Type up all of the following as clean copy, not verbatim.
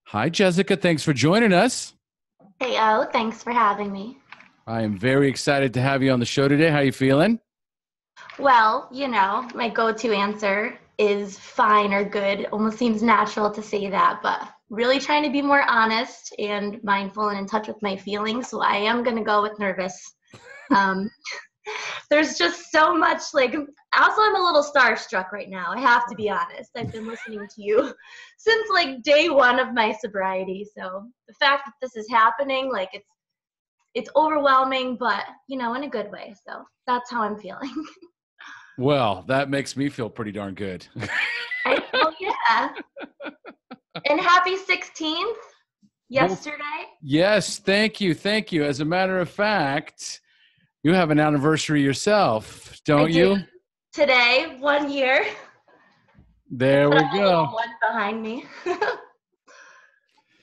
Hi, Jessica. Thanks for joining us. Hey, thanks for having me. I am very excited to have you on the show today. How you feeling? Well, my go-to answer is fine or good. Almost seems natural to say that, but really trying to be more honest and mindful and in touch with my feelings. So I am going to go with nervous. Um, there's just so much also I'm a little starstruck right now. I have to be honest. I've been listening to you since day one of my sobriety. So the fact that this is happening, it's overwhelming, but in a good way. So that's how I'm feeling. Well, that makes me feel pretty darn good. Well, yeah. And happy 16th Well, yesterday. yes, thank you. Thank you. As a matter of fact, you have an anniversary yourself, I don't do you? today, 1 year. I There put we up a go. little one behind me.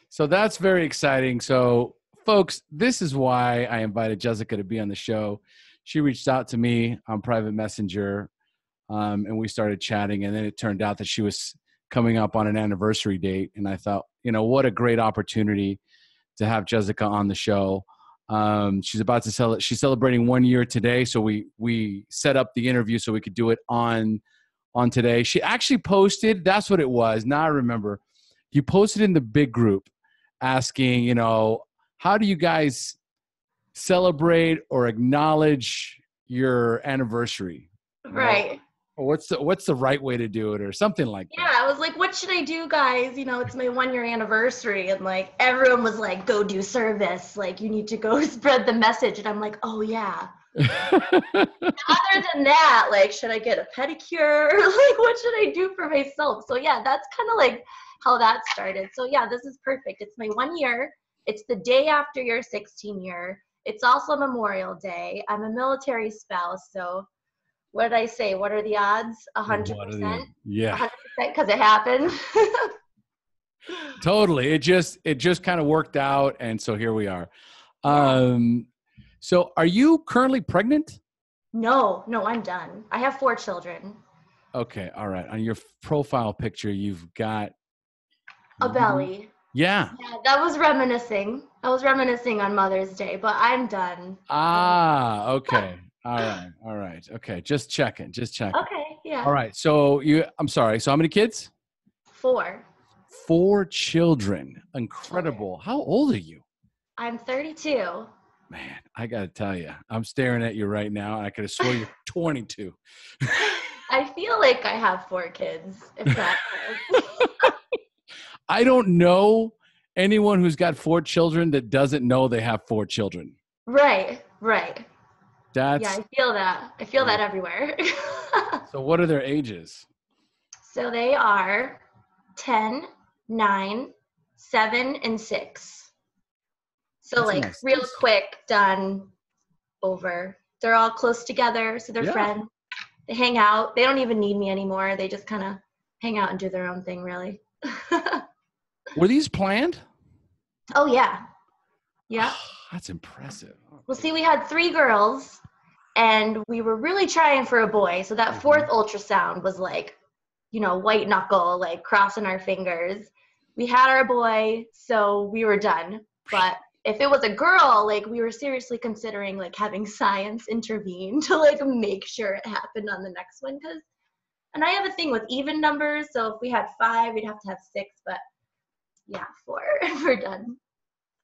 So that's very exciting. So, folks, this is why I invited Jessica to be on the show. She reached out to me on private messenger, and we started chatting. And then it turned out that she was coming up on an anniversary date. And I thought, what a great opportunity to have Jessica on the show. She's about to she's celebrating 1 year today. So we set up the interview so we could do it on today. She actually posted, that's what it was. Now I remember. You posted in the big group asking, how do you guys celebrate or acknowledge your anniversary? Right. Or what's the right way to do it or something like Yeah, that. I was like, what should I do, guys? It's my 1 year anniversary. And everyone was like, go do service. You need to go spread the message. And I'm like, oh, yeah. Other than that, should I get a pedicure? What should I do for myself? So yeah, that's kind of how that started. So yeah, this is perfect. It's my 1 year. It's the day after your 16 year. It's also Memorial Day. I'm a military spouse. So what did I say? What are the odds? What are the 100%. yeah. 100% because it happened. Totally. It just kind of worked out, and so here we are. Yeah. So are you currently pregnant? No, I'm done. I have 4 children. Okay, all right. On your profile picture, you've got A belly. yeah. Yeah, that was reminiscing. I was reminiscing on Mother's Day, but I'm done. Ah, okay. All right. Okay, just checking, just checking. Okay, All yeah. right. So I'm sorry. So how many kids? 4 Four children. children. Incredible. How old are you? I'm 32. Man, I got to tell you, I'm staring at you right now, and I could have swore you're 22. I feel like I have 4 kids, if that counts. I don't know anyone who's got four children that doesn't know they have four children. Right. Yeah, That's I feel that. I feel that everywhere. so. What are their ages? So they are 10, 9, 7, and 6. So That's a nice. real quick, done, over. They're all close together, so they're Yeah. friends. They hang out. They don't even need me anymore. They just kind of hang out and do their own thing, really. Were these planned? Oh, yeah. Yeah. That's impressive. Well, see, we had 3 girls, and we were really trying for a boy. So that fourth ultrasound was white knuckle, crossing our fingers. We had our boy, so we were done. But if it was a girl, we were seriously considering having science intervene to make sure it happened on the next one. And I have a thing with even numbers, so if we had 5, we'd have to have 6. But yeah, 4. We're done.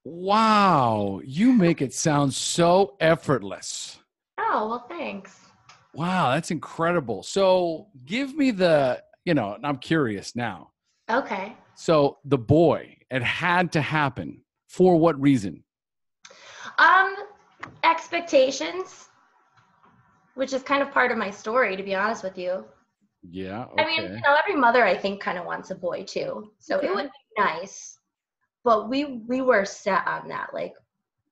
Wow, you make it sound so effortless. Oh, well, thanks. Wow, that's incredible. So give me I'm curious now. Okay. So the boy, it had to happen. For what reason? Um, Expectations, which is kind of part of my story, to be honest with you. Yeah, I mean, okay. every mother, I think, kind of wants a boy too. So it would be nice. But we were set on that.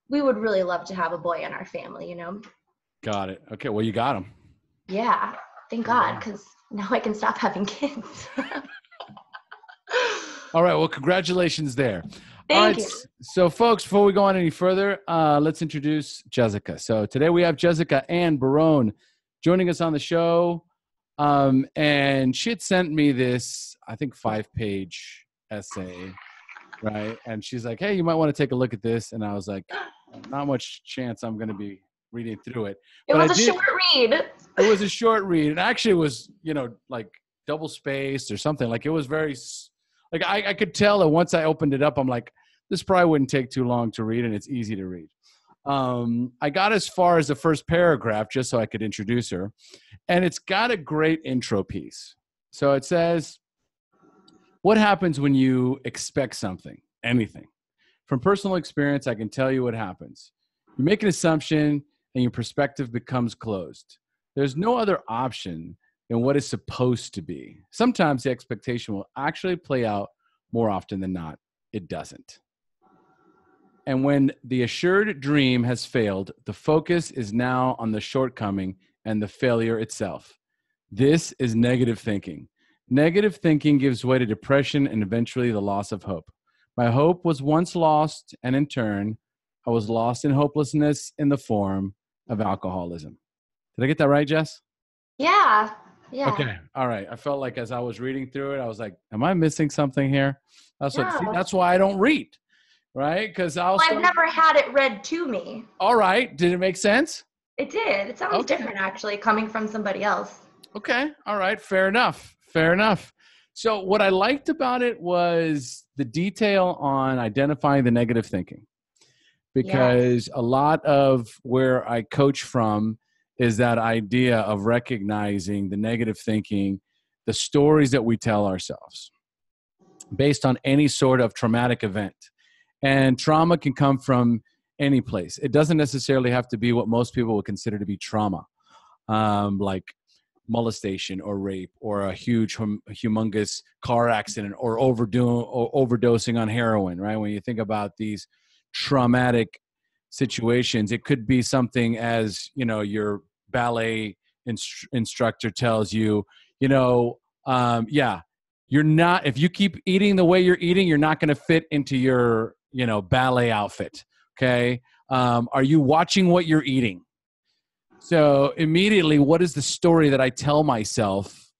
We would really love to have a boy in our family. Got it. Okay, well, you got him. Yeah, thank God, because now I can stop having kids. All right, well, congratulations there. All Thank right, you. so folks, before we go on any further, let's introduce Jessica. So today we have Jessica and Barone joining us on the show. And she had sent me this, I think, 5-page essay right? And she's like, hey, you might want to take a look at this. And I was like, not much chance I'm going to be reading through it. It But I was a did. short read. It was a short read. And actually it was, like double spaced or something. Like it was very, like I could tell that once I opened it up, I'm like, this probably wouldn't take too long to read and it's easy to read. I got as far as the first paragraph just so I could introduce her. And it's got a great intro piece. So it says, what happens when you expect something, anything? From personal experience, I can tell you what happens. You make an assumption and your perspective becomes closed. There's no other option than what is supposed to be. Sometimes the expectation will actually play out. More often than not, it doesn't. And when the assured dream has failed, the focus is now on the shortcoming and the failure itself. This is negative thinking. Negative thinking gives way to depression and eventually the loss of hope. My hope was once lost, and in turn, I was lost in hopelessness in the form of alcoholism. Did I get that right, Jess? Yeah. Yeah. Okay. All right. I felt like as I was reading through it, I was like, am I missing something here? No. That's why I don't read, right? Because I've never had it read to me. All right. Did it make sense? It did. It sounds different, actually, coming from somebody else. Okay. All right. Fair enough. Fair enough. So what I liked about it was the detail on identifying the negative thinking, because a lot of where I coach from is that idea of recognizing the negative thinking, the stories that we tell ourselves based on any sort of traumatic event. And trauma can come from any place. It doesn't necessarily have to be what most people would consider to be trauma, like molestation or rape or a huge, humongous car accident or overdosing on heroin, right? When you think about these traumatic situations, it could be something as, your ballet instructor tells you, you're not, if you keep eating the way you're eating, you're not going to fit into your, ballet outfit. Okay. Are you watching what you're eating? So immediately, what is the story that I tell myself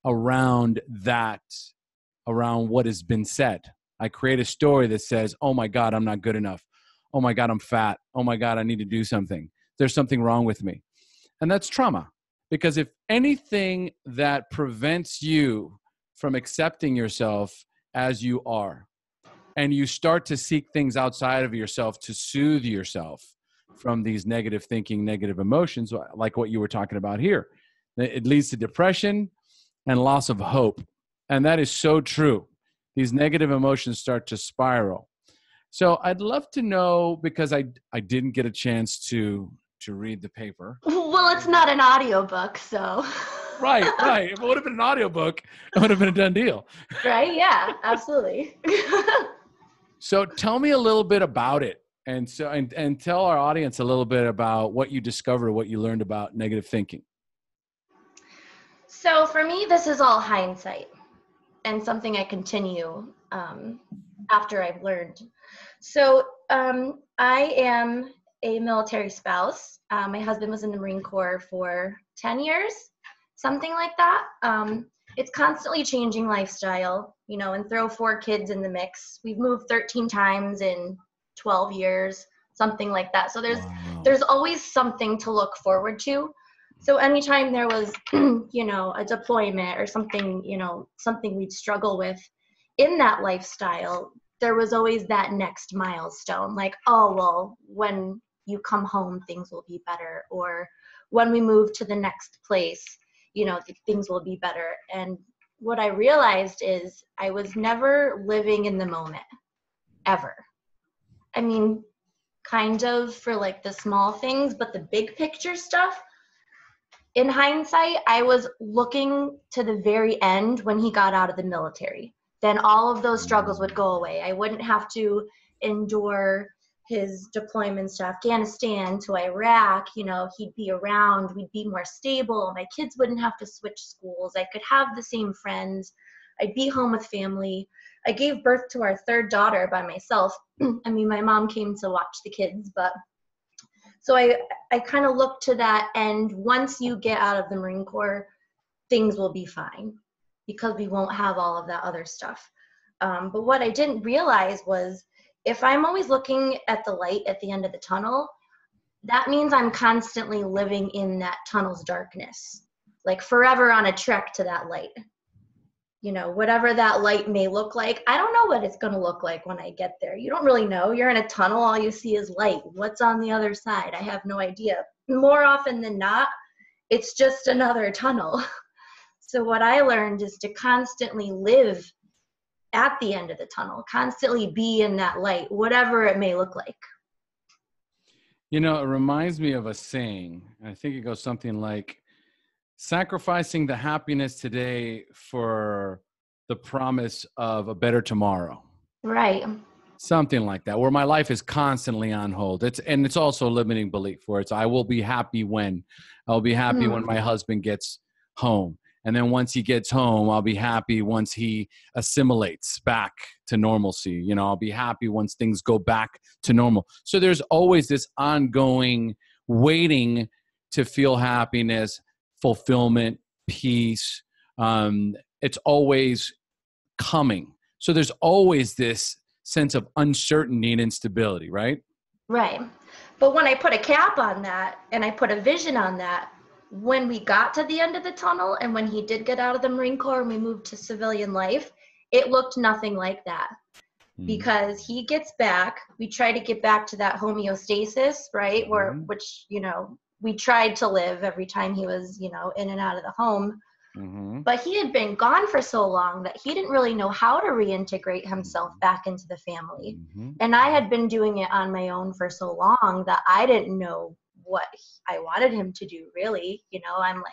around that, around what has been said? I create a story that says, oh my God, I'm not good enough. Oh my God, I'm fat. Oh my God, I need to do something. There's something wrong with me. And that's trauma. Because if anything that prevents you from accepting yourself as you are, and you start to seek things outside of yourself to soothe yourself from these negative thinking, negative emotions, like what you were talking about here, it leads to depression and loss of hope. And that is so true. These negative emotions start to spiral. So I'd love to know, because I didn't get a chance to read the paper. Well, it's not an audiobook, so. Right. If it would have been an audiobook, it would have been a done deal. Right? Yeah, absolutely. So tell me a little bit about it, and tell our audience a little bit about what you discovered, what you learned about negative thinking. So for me, this is all hindsight and something I continue after I've learned. So I am a military spouse. My husband was in the Marine Corps for 10 years, something like that. It's constantly changing lifestyle, and throw 4 kids in the mix. We've moved 13 times in 12 years, something like that. So there's always something to look forward to. So anytime there was, a deployment or something, something we'd struggle with in that lifestyle, there was always that next milestone. Like, oh, well, when you come home, things will be better. Or when we move to the next place, things will be better. And what I realized is I was never living in the moment, ever. I mean, kind of for like the small things, but the big picture stuff, in hindsight, I was looking to the very end when he got out of the military. Then all of those struggles would go away. I wouldn't have to endure his deployments to Afghanistan, to Iraq. He'd be around, we'd be more stable. My kids wouldn't have to switch schools. I could have the same friends. I'd be home with family. I gave birth to our 3rd daughter by myself. I mean, my mom came to watch the kids, but so I kind of look to that. And once you get out of the Marine Corps, things will be fine because we won't have all of that other stuff. But what I didn't realize was if I'm always looking at the light at the end of the tunnel, that means I'm constantly living in that tunnel's darkness, like forever on a trek to that light. You know, whatever that light may look like, I don't know what it's going to look like when I get there. You don't really know. You're in a tunnel. All you see is light. What's on the other side? I have no idea. More often than not, it's just another tunnel. So what I learned is to constantly live at the end of the tunnel, constantly be in that light, whatever it may look like. You know, it reminds me of a saying. I think it goes something like, sacrificing the happiness today for the promise of a better tomorrow. Right. Something like that, where my life is constantly on hold. It's also a limiting belief where it's, I will be happy when my husband gets home. And then once he gets home, I'll be happy once he assimilates back to normalcy. You know, I'll be happy once things go back to normal. So there's always this ongoing waiting to feel happiness, fulfillment, peace. It's always coming. So there's always this sense of uncertainty and instability, right? Right. But when I put a cap on that and I put a vision on that, when we got to the end of the tunnel and when he did get out of the Marine Corps and we moved to civilian life, it looked nothing like that. Because he gets back, we try to get back to that homeostasis, right? Which, you know, we tried to live every time he was, you know, in and out of the home. But he had been gone for so long that he didn't really know how to reintegrate himself back into the family. And I had been doing it on my own for so long that I didn't know what I wanted him to do, really. You know, I'm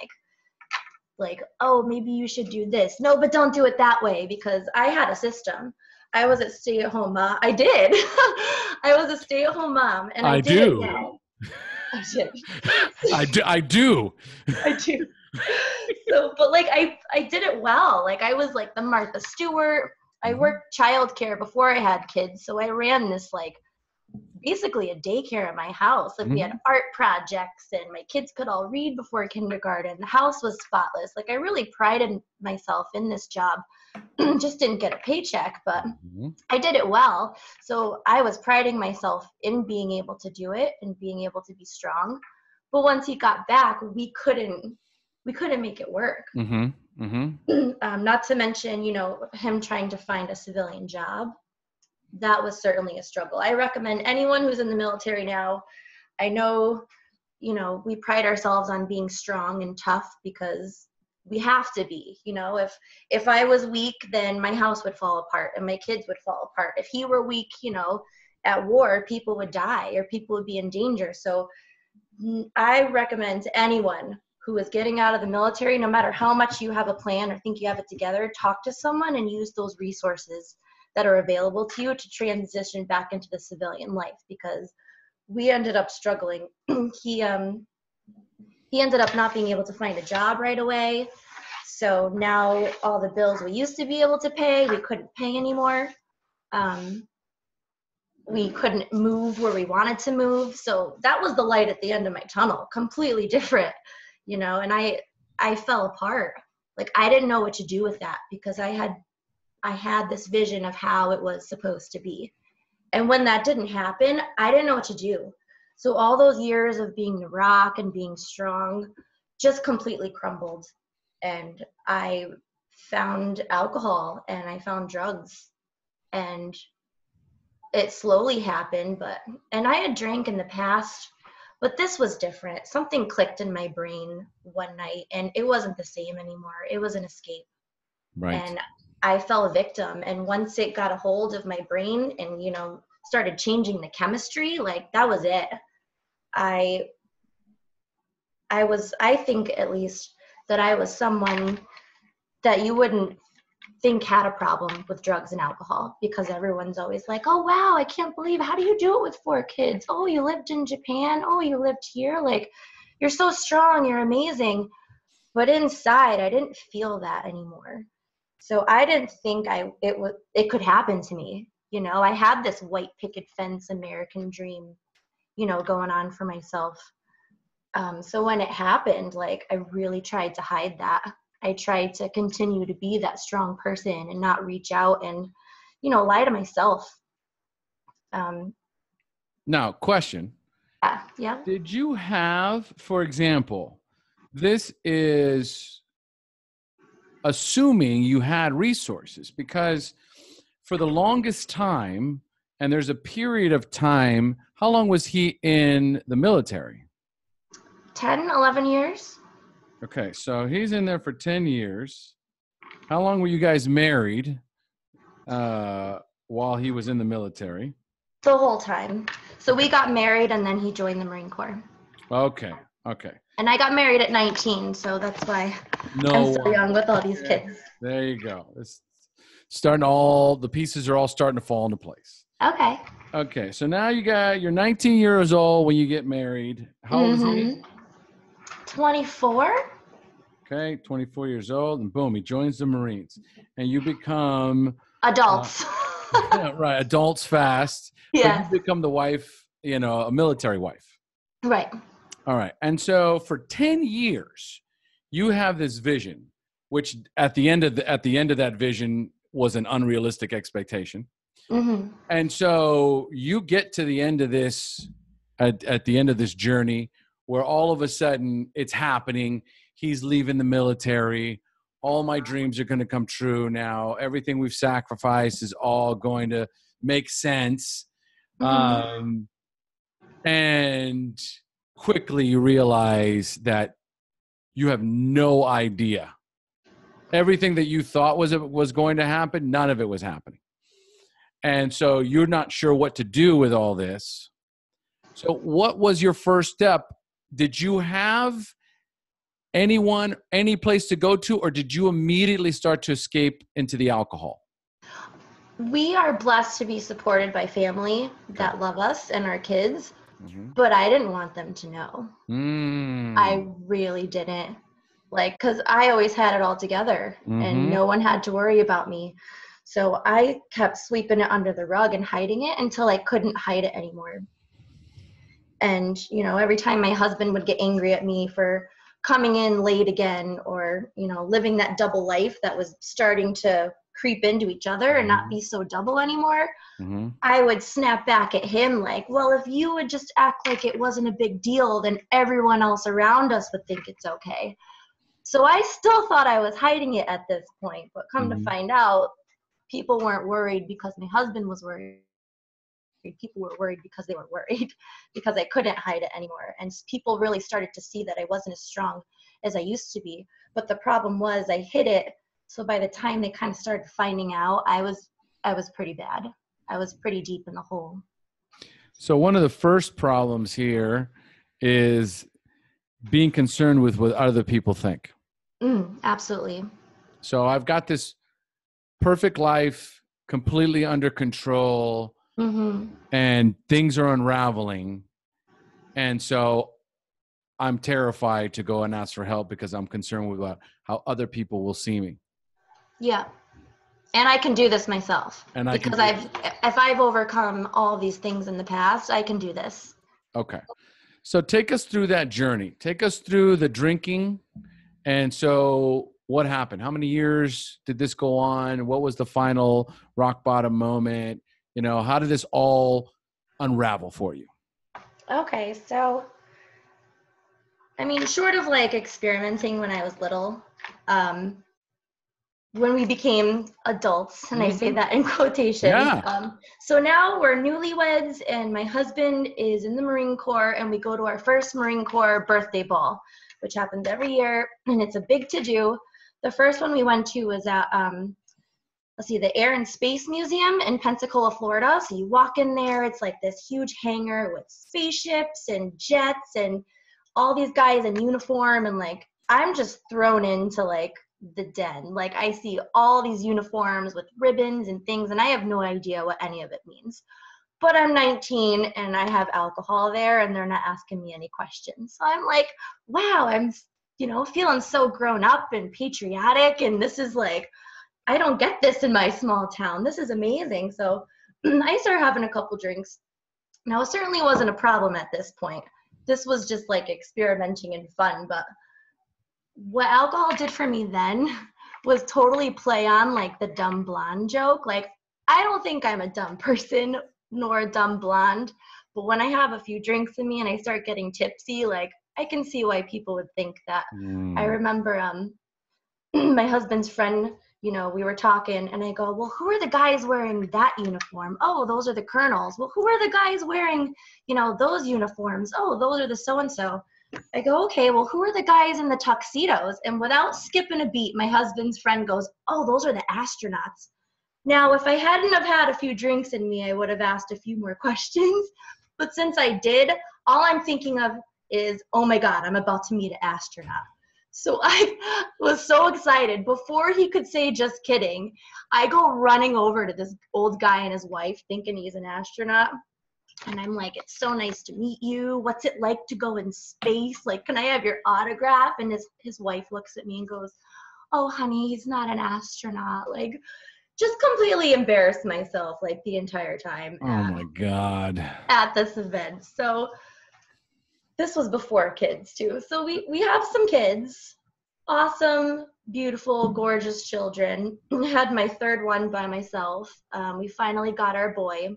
like, oh, maybe you should do this. No, but don't do it that way, because I had a system. I was a stay-at-home mom. I did. I was a stay-at-home mom, and I did it well. I did. I do. I do. So, but like I did it well. Like I was like the Martha Stewart. I worked childcare before I had kids, so I ran this like basically a daycare at my house. Like we had art projects, and my kids could all read before kindergarten. The house was spotless. Like I really prided myself in this job. Just didn't get a paycheck, but I did it well. So I was priding myself in being able to do it and being able to be strong. But once he got back, we couldn't make it work. Not to mention, you know, him trying to find a civilian job. That was certainly a struggle. I recommend anyone who's in the military now. I know, you know, we pride ourselves on being strong and tough because we have to be. You know, if I was weak, then my house would fall apart and my kids would fall apart. If he were weak, you know, at war, people would die or people would be in danger. So I recommend to anyone who is getting out of the military, no matter how much you have a plan or think you have it together, talk to someone and use those resources that are available to you to transition back into the civilian life, because we ended up struggling. He ended up not being able to find a job right away. So now all the bills we used to be able to pay, we couldn't pay anymore. We couldn't move where we wanted to move. So that was the light at the end of my tunnel, completely different, you know, and I fell apart. Like I didn't know what to do with that because I had this vision of how it was supposed to be. And when that didn't happen, I didn't know what to do. So all those years of being the rock and being strong just completely crumbled. And I found alcohol and I found drugs, and it slowly happened. And I had drank in the past, but this was different. Something clicked in my brain one night and it wasn't the same anymore. It was an escape. Right. And I fell a victim. And once it got a hold of my brain and, you know, started changing the chemistry, like that was it. I think at least that I was someone that you wouldn't think had a problem with drugs and alcohol, because everyone's always like, oh, wow, I can't believe, how do you do it with 4 kids? Oh, you lived in Japan. Oh, you lived here. Like, you're so strong. You're amazing. But inside, I didn't feel that anymore. So I didn't think it could happen to me. You know, I had this white picket fence American dream, you know, going on for myself. So when it happened, like, I really tried to hide that. I tried to continue to be that strong person and not reach out. And lie to myself. Now, question. Yeah. Did you have, for example, this is assuming you had resources, because for the longest time, and there's a period of time, how long was he in the military? 10, 11 years. Okay, so he's in there for 10 years. How long were you guys married while he was in the military? The whole time. So we got married and then he joined the Marine Corps. Okay. And I got married at 19, so that's why No I'm so young with all these kids. There you go. It's the pieces are all starting to fall into place. Okay, so now you're 19 years old when you get married. How old is he? 24. Okay, 24 years old, and boom, he joins the Marines. And you become... Adults. Right, adults fast. Yeah. But you become the wife, a military wife. Right. All right. And so for 10 years, you have this vision, which at the end of that vision was an unrealistic expectation. Mm-hmm. And so you get to the end of this, at the end of this journey, where all of a sudden it's happening. He's leaving the military. All my dreams are going to come true now. Everything we've sacrificed is all going to make sense. Mm-hmm. And quickly you realize that you have no idea. Everything that you thought was going to happen, none of it was happening. And so you're not sure what to do with all this. So what was your first step? Did you have anyone, any place to go to, or did you immediately start to escape into the alcohol? We are blessed to be supported by family that love us and our kids, but I didn't want them to know. I really didn't. Because I always had it all together and no one had to worry about me. So I kept sweeping it under the rug and hiding it until I couldn't hide it anymore. And, every time my husband would get angry at me for coming in late again or, living that double life that was starting to creep into each other and not be so double anymore, I would snap back at him like, well, if you would just act like it wasn't a big deal, then everyone else around us would think it's okay. So I still thought I was hiding it at this point, but come to find out, people weren't worried because my husband was worried. People were worried because they were worried because I couldn't hide it anymore. And people really started to see that I wasn't as strong as I used to be. But the problem was I hid it. So by the time they kind of started finding out, I was pretty bad. I was pretty deep in the hole. So one of the first problems here is being concerned with what other people think. Absolutely. So I've got this perfect life, completely under control, and things are unraveling. And so I'm terrified to go and ask for help because I'm concerned with how other people will see me. Yeah. And I can do this myself. Because if I've overcome all these things in the past, I can do this. Okay. So take us through that journey. Take us through the drinking. And so what happened? How many years did this go on? What was the final rock bottom moment? How did this all unravel for you? Okay. So, short of experimenting when I was little, when we became adults, and I say that in quotations. Yeah. So now we're newlyweds and my husband is in the Marine Corps and we go to our first Marine Corps birthday ball, which happens every year, and it's a big to-do. The first one we went to was at, the Air and Space Museum in Pensacola, Florida. So you walk in there, it's like this huge hangar with spaceships and jets and all these guys in uniform, and I'm just thrown into the den. I see all these uniforms with ribbons and things, and I have no idea what any of it means. But I'm 19 and I have alcohol there and they're not asking me any questions. So I'm like, wow, I'm, feeling so grown up and patriotic. And this is I don't get this in my small town. This is amazing. So I started having a couple drinks. Now, it certainly wasn't a problem at this point. This was just experimenting and fun. But what alcohol did for me then was totally play on the dumb blonde joke. I don't think I'm a dumb person nor a dumb blonde, but when I have a few drinks in me and I start getting tipsy, like I can see why people would think that. I remember my husband's friend, you know, we were talking and I go, well, who are the guys wearing that uniform? Oh, those are the colonels. Well, who are the guys wearing, you know, those uniforms? Oh, those are the so-and-so. I go, okay, well, who are the guys in the tuxedos? And without skipping a beat, my husband's friend goes, oh, those are the astronauts. Now, if I hadn't have had a few drinks in me, I would have asked a few more questions. But since I did, all I'm thinking of is, oh my God, I'm about to meet an astronaut. So I was so excited. Before he could say just kidding, I go running over to this old guy and his wife thinking he's an astronaut. And I'm like, it's so nice to meet you. What's it like to go in space? Like, can I have your autograph? And his wife looks at me and goes, oh, honey, he's not an astronaut. Like, just completely embarrassed myself like the entire time. Oh my God. At this event. So this was before kids too. So we have some kids, awesome, beautiful, gorgeous children. Had my third one by myself. We finally got our boy.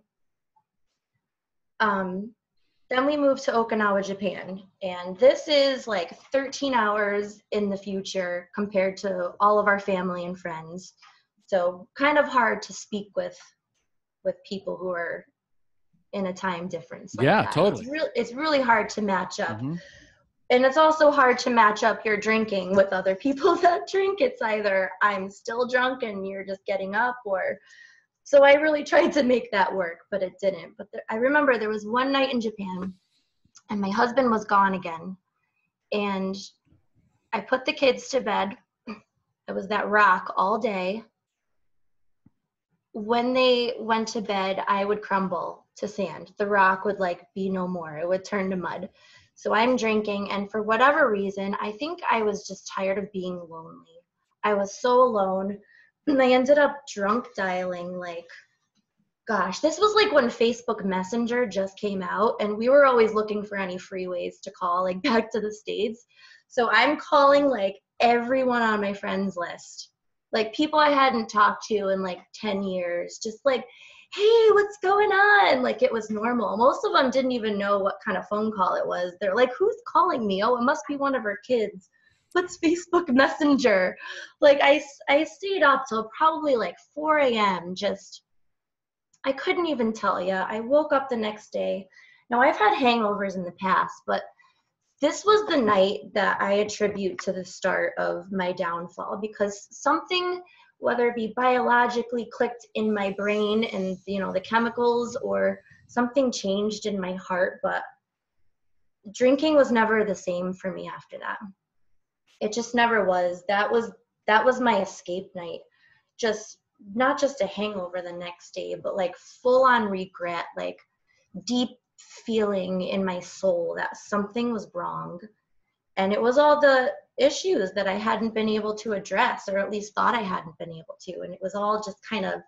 Then we moved to Okinawa, Japan. And this is like 13 hours in the future compared to all of our family and friends. So kind of hard to speak with people who are in a time difference. Like yeah, that. totally. It's really hard to match up. And it's also hard to match up your drinking with other people that drink. It's either I'm still drunk and you're just getting up, or so I really tried to make that work, but it didn't. But I remember there was one night in Japan and my husband was gone again. And I put the kids to bed. It was that rock all day. When they went to bed, I would crumble to sand. The rock would like be no more. It would turn to mud. So I'm drinking, and for whatever reason, I think I was just tired of being lonely. I was so alone. And I ended up drunk dialing like, gosh, this was like when Facebook Messenger just came out, and we were always looking for any free ways to call like back to the States. So I'm calling like everyone on my friends list. Like people I hadn't talked to in like 10 years, just like, hey, what's going on? Like it was normal. Most of them didn't even know what kind of phone call it was. They're like, who's calling me? Oh, it must be one of our kids. What's Facebook Messenger? Like I stayed up till probably like 4 a.m. just, I couldn't even tell you. I woke up the next day. Now I've had hangovers in the past, but this was the night that I attribute to the start of my downfall, because something, whether it be biologically clicked in my brain and, you know, the chemicals, or something changed in my heart, but drinking was never the same for me after that. It just never was. That was my escape night. Just not just a hangover the next day, but like full on regret, like deep feeling in my soul that something was wrong. And it was all the issues that I hadn't been able to address, or at least thought I hadn't been able to. And it was all just kind of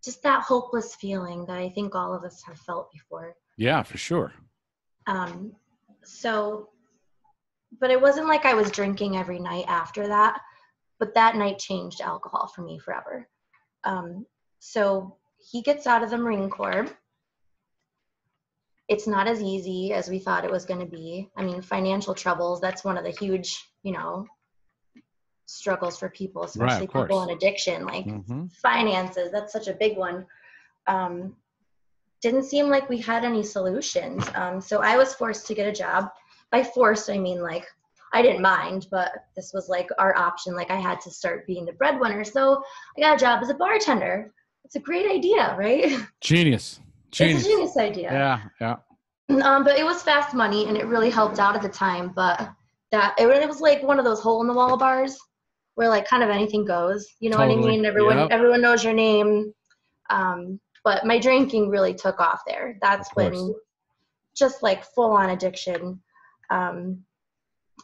just that hopeless feeling that I think all of us have felt before. Yeah, for sure. But it wasn't like I was drinking every night after that, but that night changed alcohol for me forever. So he gets out of the Marine Corps. It's not as easy as we thought it was going to be. I mean, financial troubles, that's one of the huge, you know, struggles for people, especially people in addiction, like finances. That's such a big one. Didn't seem like we had any solutions. So I was forced to get a job. By forced, I mean, like, I didn't mind, but this was like our option. Like I had to start being the breadwinner. So I got a job as a bartender. It's a great idea, right? Genius. It's a genius idea. Yeah. But it was fast money and it really helped out at the time. But it was like one of those hole in the wall bars where like kind of anything goes. You know what I mean? Everyone knows your name. But my drinking really took off there. That's when just like full on addiction.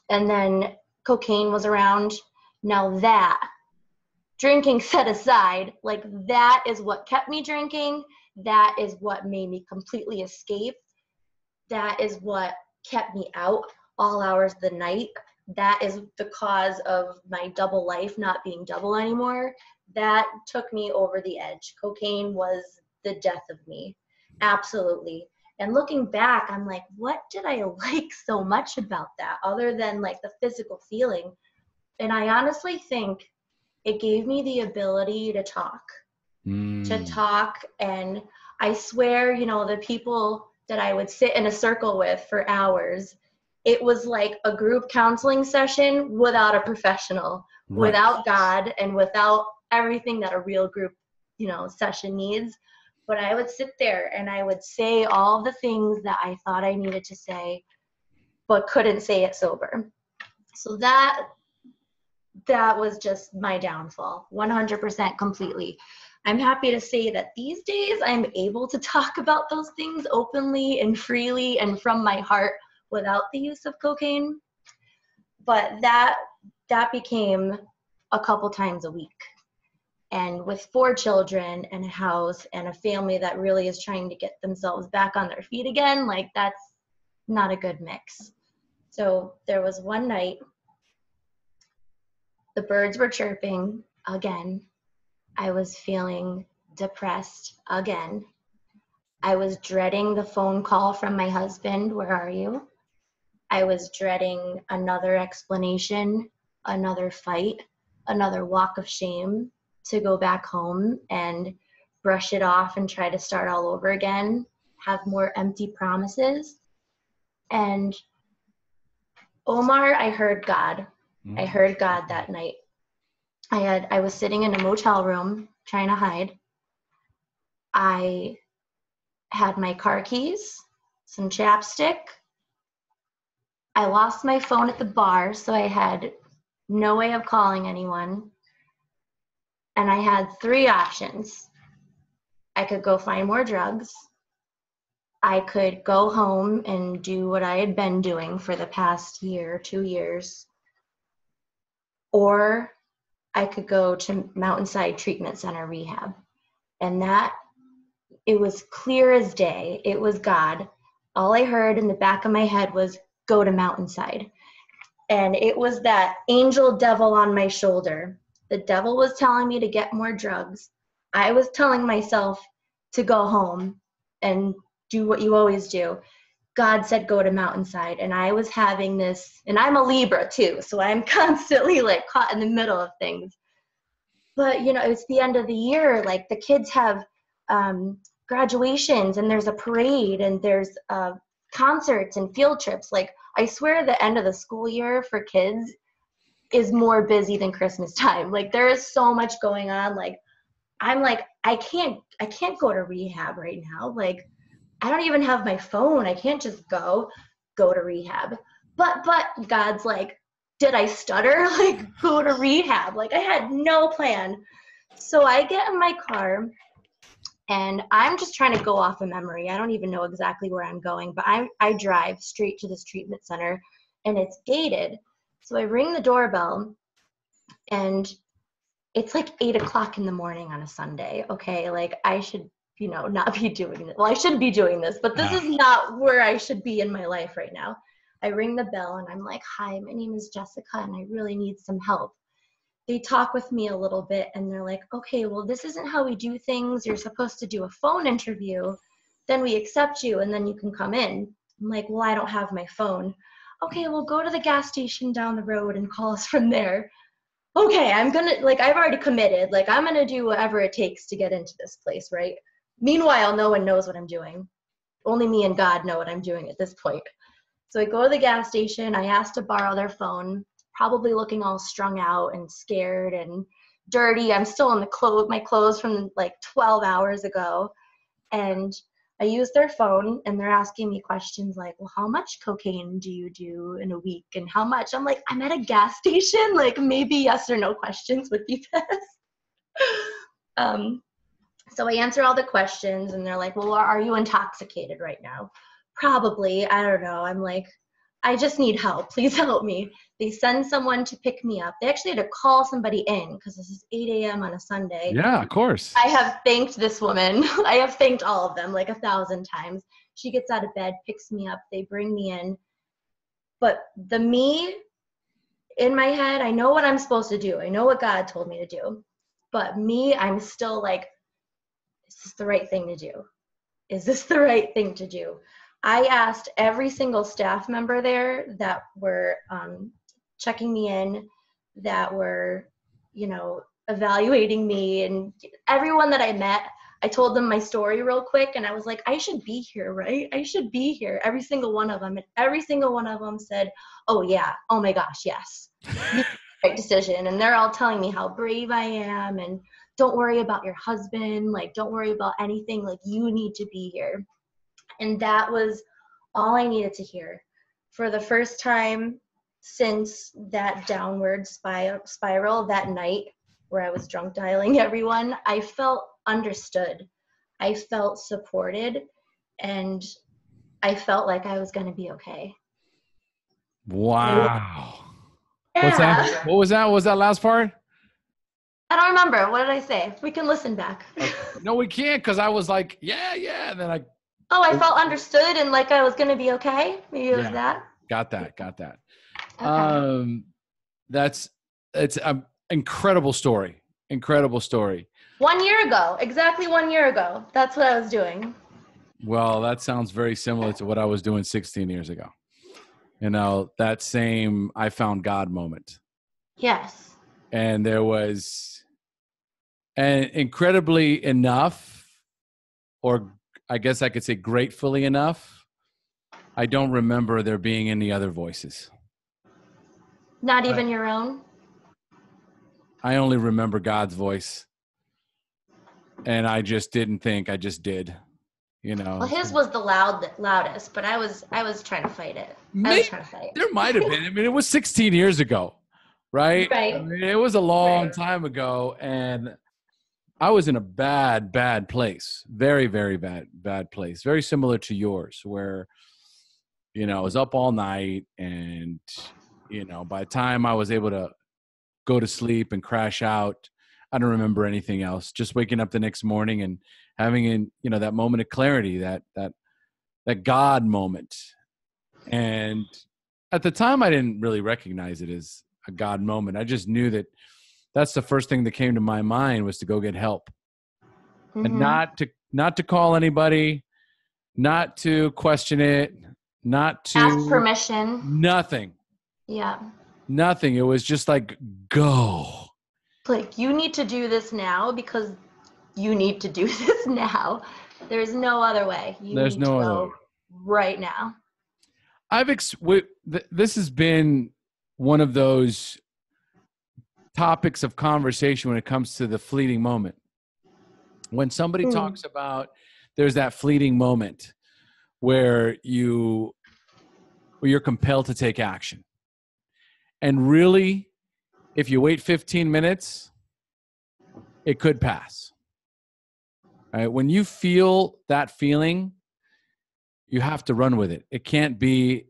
And then cocaine was around. Now that, drinking set aside, like that is what kept me drinking. That is what made me completely escape. That is what kept me out all hours of the night. That is the cause of my double life not being double anymore, that took me over the edge. Cocaine was the death of me. Absolutely. And looking back, I'm like, what did I like so much about that other than like the physical feeling? And I honestly think it gave me the ability to talk. And I swear, you know, the people that I would sit in a circle with for hours, it was like a group counseling session without a professional, Right. without God, and without everything that a real group, you know, session needs. But I would sit there and I would say all the things that I thought I needed to say, but couldn't say it sober. So that was just my downfall, 100% completely. I'm happy to say that these days I'm able to talk about those things openly and freely and from my heart without the use of cocaine. But that became a couple times a week. And with 4 children and a house and a family that really is trying to get themselves back on their feet again, like that's not a good mix. So there was one night, the birds were chirping again. I was feeling depressed again. I was dreading the phone call from my husband, "Where are you?" I was dreading another explanation, another fight, another walk of shame to go back home and brush it off and try to start all over again, have more empty promises. And Omar, I heard God. I heard God that night. I was sitting in a motel room trying to hide. I had my car keys, some chapstick. I lost my phone at the bar, so I had no way of calling anyone. And I had 3 options. I could go find more drugs. I could go home and do what I had been doing for the past year, 2 years. Or I could go to Mountainside Treatment Center rehab. And that, it was clear as day. It was God. All I heard in the back of my head was, "Go to Mountainside." And it was that angel devil on my shoulder. The devil was telling me to get more drugs. I was telling myself to go home and do what you always do. God said, "Go to Mountainside." And I was having this, and I'm a Libra too, so I'm constantly like caught in the middle of things. But, you know, it's the end of the year. Like the kids have graduations and there's a parade and there's concerts and field trips. Like I swear the end of the school year for kids is more busy than Christmas time. Like there is so much going on. Like I'm like, I can't go to rehab right now. Like I don't even have my phone. I can't just go to rehab. But God's like, did I stutter? Like go to rehab. Like I had no plan. So I get in my car and I'm just trying to go off of memory. I don't even know exactly where I'm going, but I drive straight to this treatment center and it's gated. So I ring the doorbell and it's like 8 o'clock in the morning on a Sunday. Okay. Like I should, you know, not be doing this. Well, I shouldn't be doing this, but this is not where I should be in my life right now. I ring the bell and I'm like, "Hi, my name is Jessica and I really need some help." They talk with me a little bit and they're like, "Okay, well, this isn't how we do things. You're supposed to do a phone interview. Then we accept you and then you can come in." I'm like, "Well, I don't have my phone." "Okay, well, go to the gas station down the road and call us from there." Okay, I'm gonna, like, I've already committed. Like, I'm gonna do whatever it takes to get into this place, right? Meanwhile, no one knows what I'm doing. Only me and God know what I'm doing at this point. So I go to the gas station. I ask to borrow their phone, probably looking all strung out and scared and dirty. I'm still in my clothes from like 12 hours ago. And I use their phone and they're asking me questions like, "Well, how much cocaine do you do in a week and how much?" I'm like, "I'm at a gas station." Like maybe yes or no questions would be best. So I answer all the questions and they're like, "Well, are you intoxicated right now?" "Probably." "I don't know." I'm like, "I just need help. Please help me." They send someone to pick me up. They actually had to call somebody in because this is 8 a.m. on a Sunday. Yeah, of course. I have thanked this woman. I have thanked all of them like 1,000 times. She gets out of bed, picks me up. They bring me in. But the me in my head, I know what I'm supposed to do. I know what God told me to do. But me, I'm still like, is this the right thing to do? Is this the right thing to do? I asked every single staff member there that were checking me in, that were, evaluating me, and everyone that I met, I told them my story real quick, and I was like, I should be here, right? I should be here. Every single one of them. And every single one of them said, oh yeah, oh my gosh, yes. You made the right decision. And they're all telling me how brave I am, and don't worry about your husband, like don't worry about anything, like you need to be here. And that was all I needed to hear. For the first time since that downward spiral that night where I was drunk dialing everyone, I felt understood. I felt supported, and I felt like I was going to be okay. Wow. Yeah. What's that? What was that? What was that last part? I don't remember. What did I say? We can listen back. Okay. No, we can't, because I was like, yeah. And then I felt understood and like I was going to be okay. Maybe it was that. Got that. Okay. It's an incredible story. 1 year ago, exactly 1 year ago. That's what I was doing. Well, that sounds very similar to what I was doing 16 years ago. That same I found God moment. Yes. And there was an incredibly enough, or I guess I could say gratefully enough, I don't remember there being any other voices. Not even your own? I only remember God's voice. And I just didn't think, I just did. Well, his was the loudest, but I was trying to fight it. There might have been. I mean, it was 16 years ago, right? Right. I mean, it was a long time ago, and I was in a bad place. Very, very bad place. Very similar to yours, where, I was up all night, and, by the time I was able to go to sleep and crash out, I don't remember anything else. Just waking up the next morning and having that moment of clarity, that God moment. And at the time, I didn't really recognize it as a God moment. I just knew that that's the first thing that came to my mind, was to go get help. Mm-hmm. And not to call anybody, not to question it, not to ask permission. Nothing. Yeah. Nothing. It was just like, go. Like, you need to do this now because you need to do this now. There's no other way. There's no other way. Right now. This has been one of those topics of conversation when it comes to the fleeting moment. When somebody talks about there's that fleeting moment where you're compelled to take action. And really, if you wait 15 minutes, it could pass. All right? When you feel that feeling, you have to run with it. It can't be,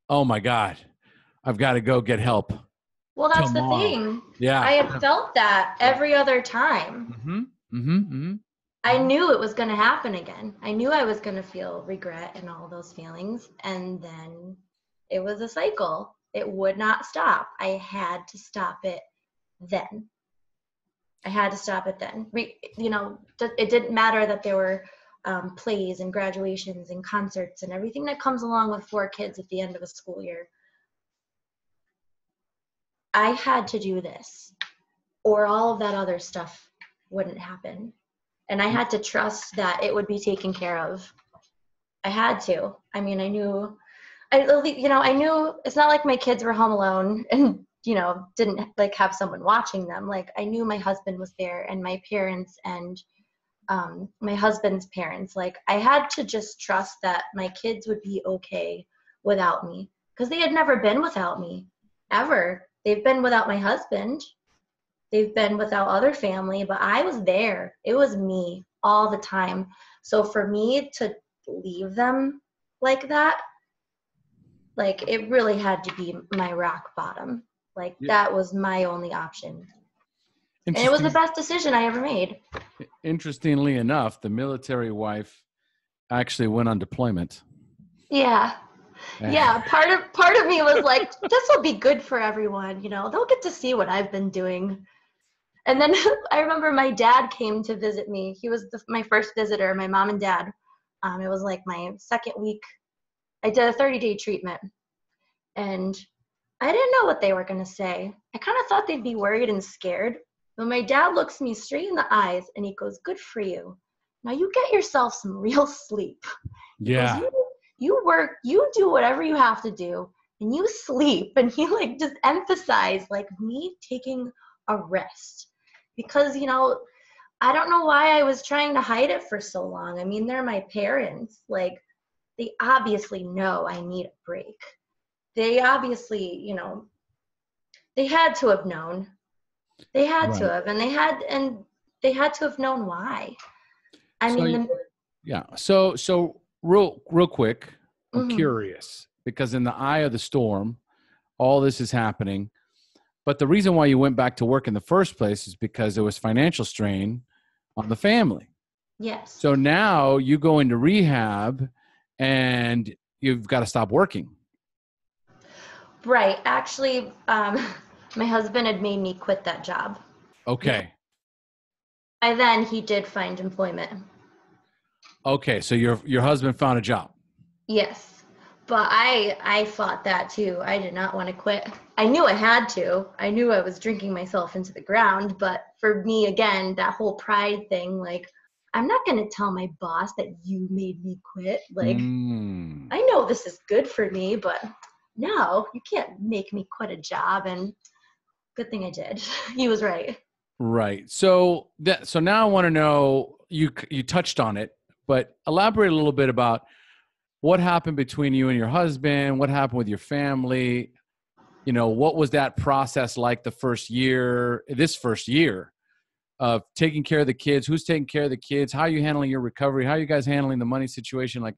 oh my God, I've got to go get help. Well, that's tomorrow. The thing. Yeah. I have felt that every other time. Mm-hmm. Mm-hmm. Mm-hmm. I knew it was going to happen again. I knew I was going to feel regret and all those feelings. And then it was a cycle. It would not stop. I had to stop it then. It didn't matter that there were plays and graduations and concerts and everything that comes along with 4 kids at the end of a school year. I had to do this, or all of that other stuff wouldn't happen. And I had to trust that it would be taken care of. I had to. I mean, I knew it's not like my kids were home alone and, didn't like have someone watching them. Like, I knew my husband was there, and my parents, and my husband's parents. Like, I had to just trust that my kids would be okay without me, because they had never been without me, ever. They've been without my husband. They've been without other family, but I was there. It was me all the time. So for me to leave them like that, like, it really had to be my rock bottom. Like, that was my only option. And it was the best decision I ever made. Interestingly enough, the military wife actually went on deployment. Yeah. Yeah. Part of me was like, this will be good for everyone. They'll get to see what I've been doing. And then I remember my dad came to visit me. He was my first visitor, my mom and dad. It was like my second week. I did a 30-day treatment, and I didn't know what they were going to say. I kind of thought they'd be worried and scared. But my dad looks me straight in the eyes, and he goes, "Good for you. Now you get yourself some real sleep." He goes, Yeah. you work, you do whatever you have to do, and you sleep. And he like just emphasized like me taking a rest, because I don't know why I was trying to hide it for so long. I mean, they're my parents. Like, they obviously know I need a break. They obviously, they had to have known. They had to Right. have, and they had to have known why. I So mean, yeah. So real quick, I'm mhm. curious because in the eye of the storm, all this is happening. But the reason why you went back to work in the first place is because there was financial strain on the family. Yes. So now you go into rehab and you've got to stop working. Right. Actually, my husband had made me quit that job. Okay. By then, he did find employment. Okay. So your husband found a job. Yes. But I fought that too. I did not want to quit. I knew I had to. I knew I was drinking myself into the ground. But for me, again, that whole pride thing, like, I'm not going to tell my boss that you made me quit. Like, Mm. I know this is good for me, but no, you can't make me quit a job. And good thing I did. He was right. Right. So now I want to know, you touched on it, but elaborate a little bit about what happened between you and your husband, what happened with your family, what was that process like this first year of taking care of the kids, who's taking care of the kids, how are you handling your recovery, how are you guys handling the money situation? Like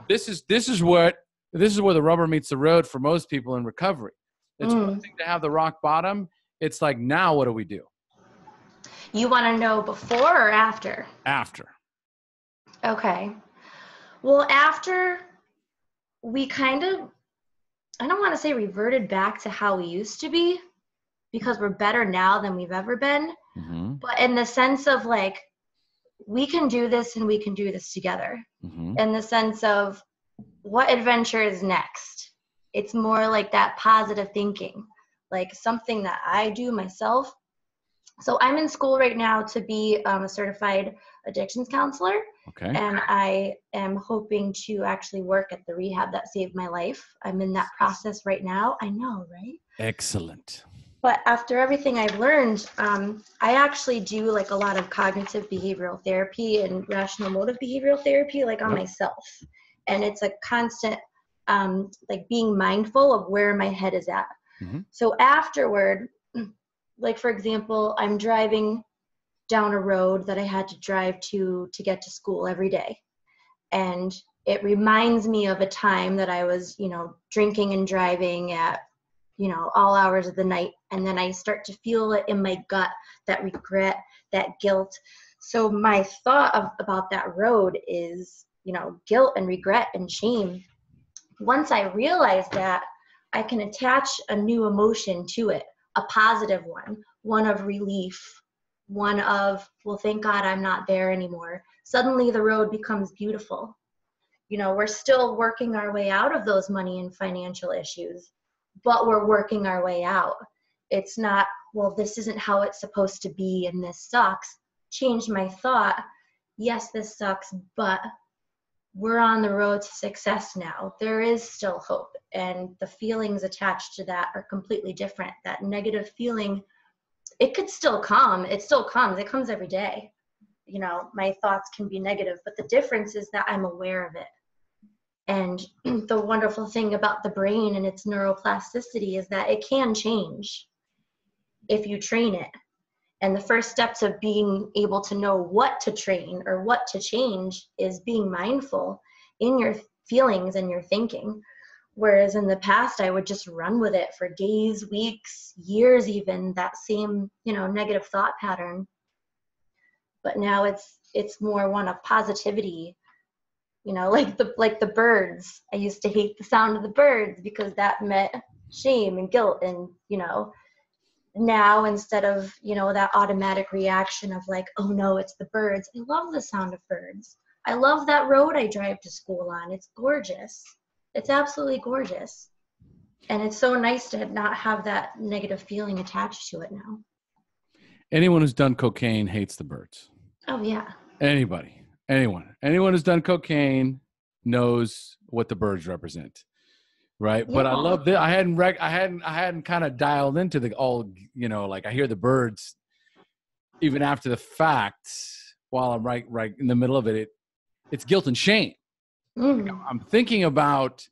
this is where the rubber meets the road for most people in recovery. It's one Mm. thing to have the rock bottom. It's like, now what do we do You want to know before or after? after? Okay. Well, after we kind of, I don't want to say reverted back to how we used to be, because we're better now than we've ever been. Mm-hmm. But in the sense of like, we can do this and we can do this together. Mm-hmm. In the sense of what adventure is next. It's more like that positive thinking, like something that I do myself. So I'm in school right now to be a certified addictions counselor. Okay. And I am hoping to actually work at the rehab that saved my life. I'm in that process right now. I know, right? Excellent. But after everything I've learned, I actually do like a lot of cognitive behavioral therapy and rational motive behavioral therapy, like on Yep. myself. And it's a constant, like being mindful of where my head is at. Mm-hmm. So afterward, like for example, I'm driving down a road that I had to drive to get to school every day. And it reminds me of a time that I was, drinking and driving at, all hours of the night. And then I start to feel it in my gut, that regret, that guilt. So my thought about that road is, guilt and regret and shame. Once I realize that, I can attach a new emotion to it, a positive one of relief, one of, well, thank God I'm not there anymore. Suddenly the road becomes beautiful. We're still working our way out of those money and financial issues, but we're working our way out. It's not, well, this isn't how it's supposed to be and this sucks. Change my thought. Yes, this sucks, but we're on the road to success now. There is still hope, and the feelings attached to that are completely different. That negative feeling, it could still come. It still comes. It comes every day. My thoughts can be negative, but the difference is that I'm aware of it. And the wonderful thing about the brain and its neuroplasticity is that it can change if you train it. And the first steps of being able to know what to train or what to change is being mindful in your feelings and your thinking. Whereas in the past, I would just run with it for days, weeks, years, even that same, negative thought pattern. But now it's more one of positivity, like the birds. I used to hate the sound of the birds because that meant shame and guilt and, now, instead of, that automatic reaction of like, oh no, it's the birds. I love the sound of birds. I love that road I drive to school on. It's gorgeous. It's absolutely gorgeous. And it's so nice to not have that negative feeling attached to it now. Anyone who's done cocaine hates the birds. Oh yeah. Anyone who's done cocaine knows what the birds represent, right? Yeah. But I love that. I hadn't kind of dialed into the all, like I hear the birds even after the fact while I'm right in the middle of it. It's guilt and shame. Mm. I'm thinking about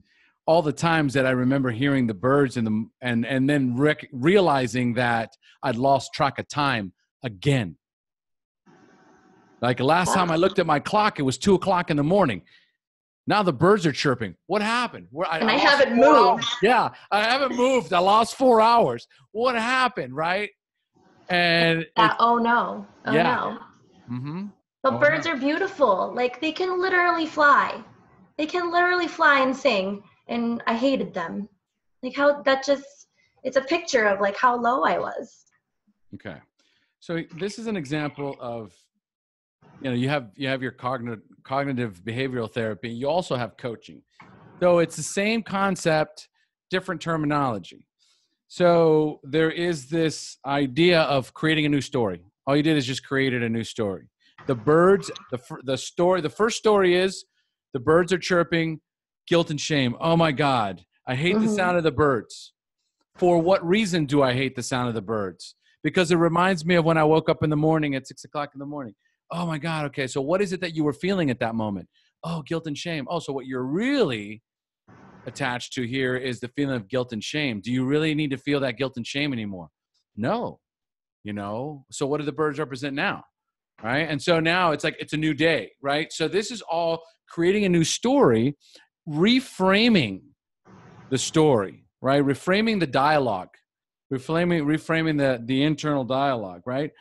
all the times that I remember hearing the birds and then realizing that I'd lost track of time again. Like last time I looked at my clock, it was 2:00 in the morning. Now the birds are chirping. What happened? I haven't moved. Yeah, I haven't moved. I lost 4 hours. What happened, right? And oh no. No. Mm-hmm. But birds are beautiful. Like they can literally fly. They can literally fly and sing. And I hated them. Like it's a picture of like how low I was. Okay. So this is an example of, you have your cognitive behavioral therapy. You also have coaching. So it's the same concept, different terminology. So there is this idea of creating a new story. All you did is just created a new story. The birds, the first story is the birds are chirping, guilt and shame. Oh my God, I hate the sound of the birds. For what reason do I hate the sound of the birds? Because it reminds me of when I woke up in the morning at 6:00 in the morning. Oh my God, okay, so what is it that you were feeling at that moment? Oh, guilt and shame. Oh, so what you're really attached to here is the feeling of guilt and shame. Do you really need to feel that guilt and shame anymore? No, so what do the birds represent now? Right? And so now it's like, it's a new day, right? So this is all creating a new story, reframing the story, right? Reframing the dialogue, reframing the internal dialogue, right?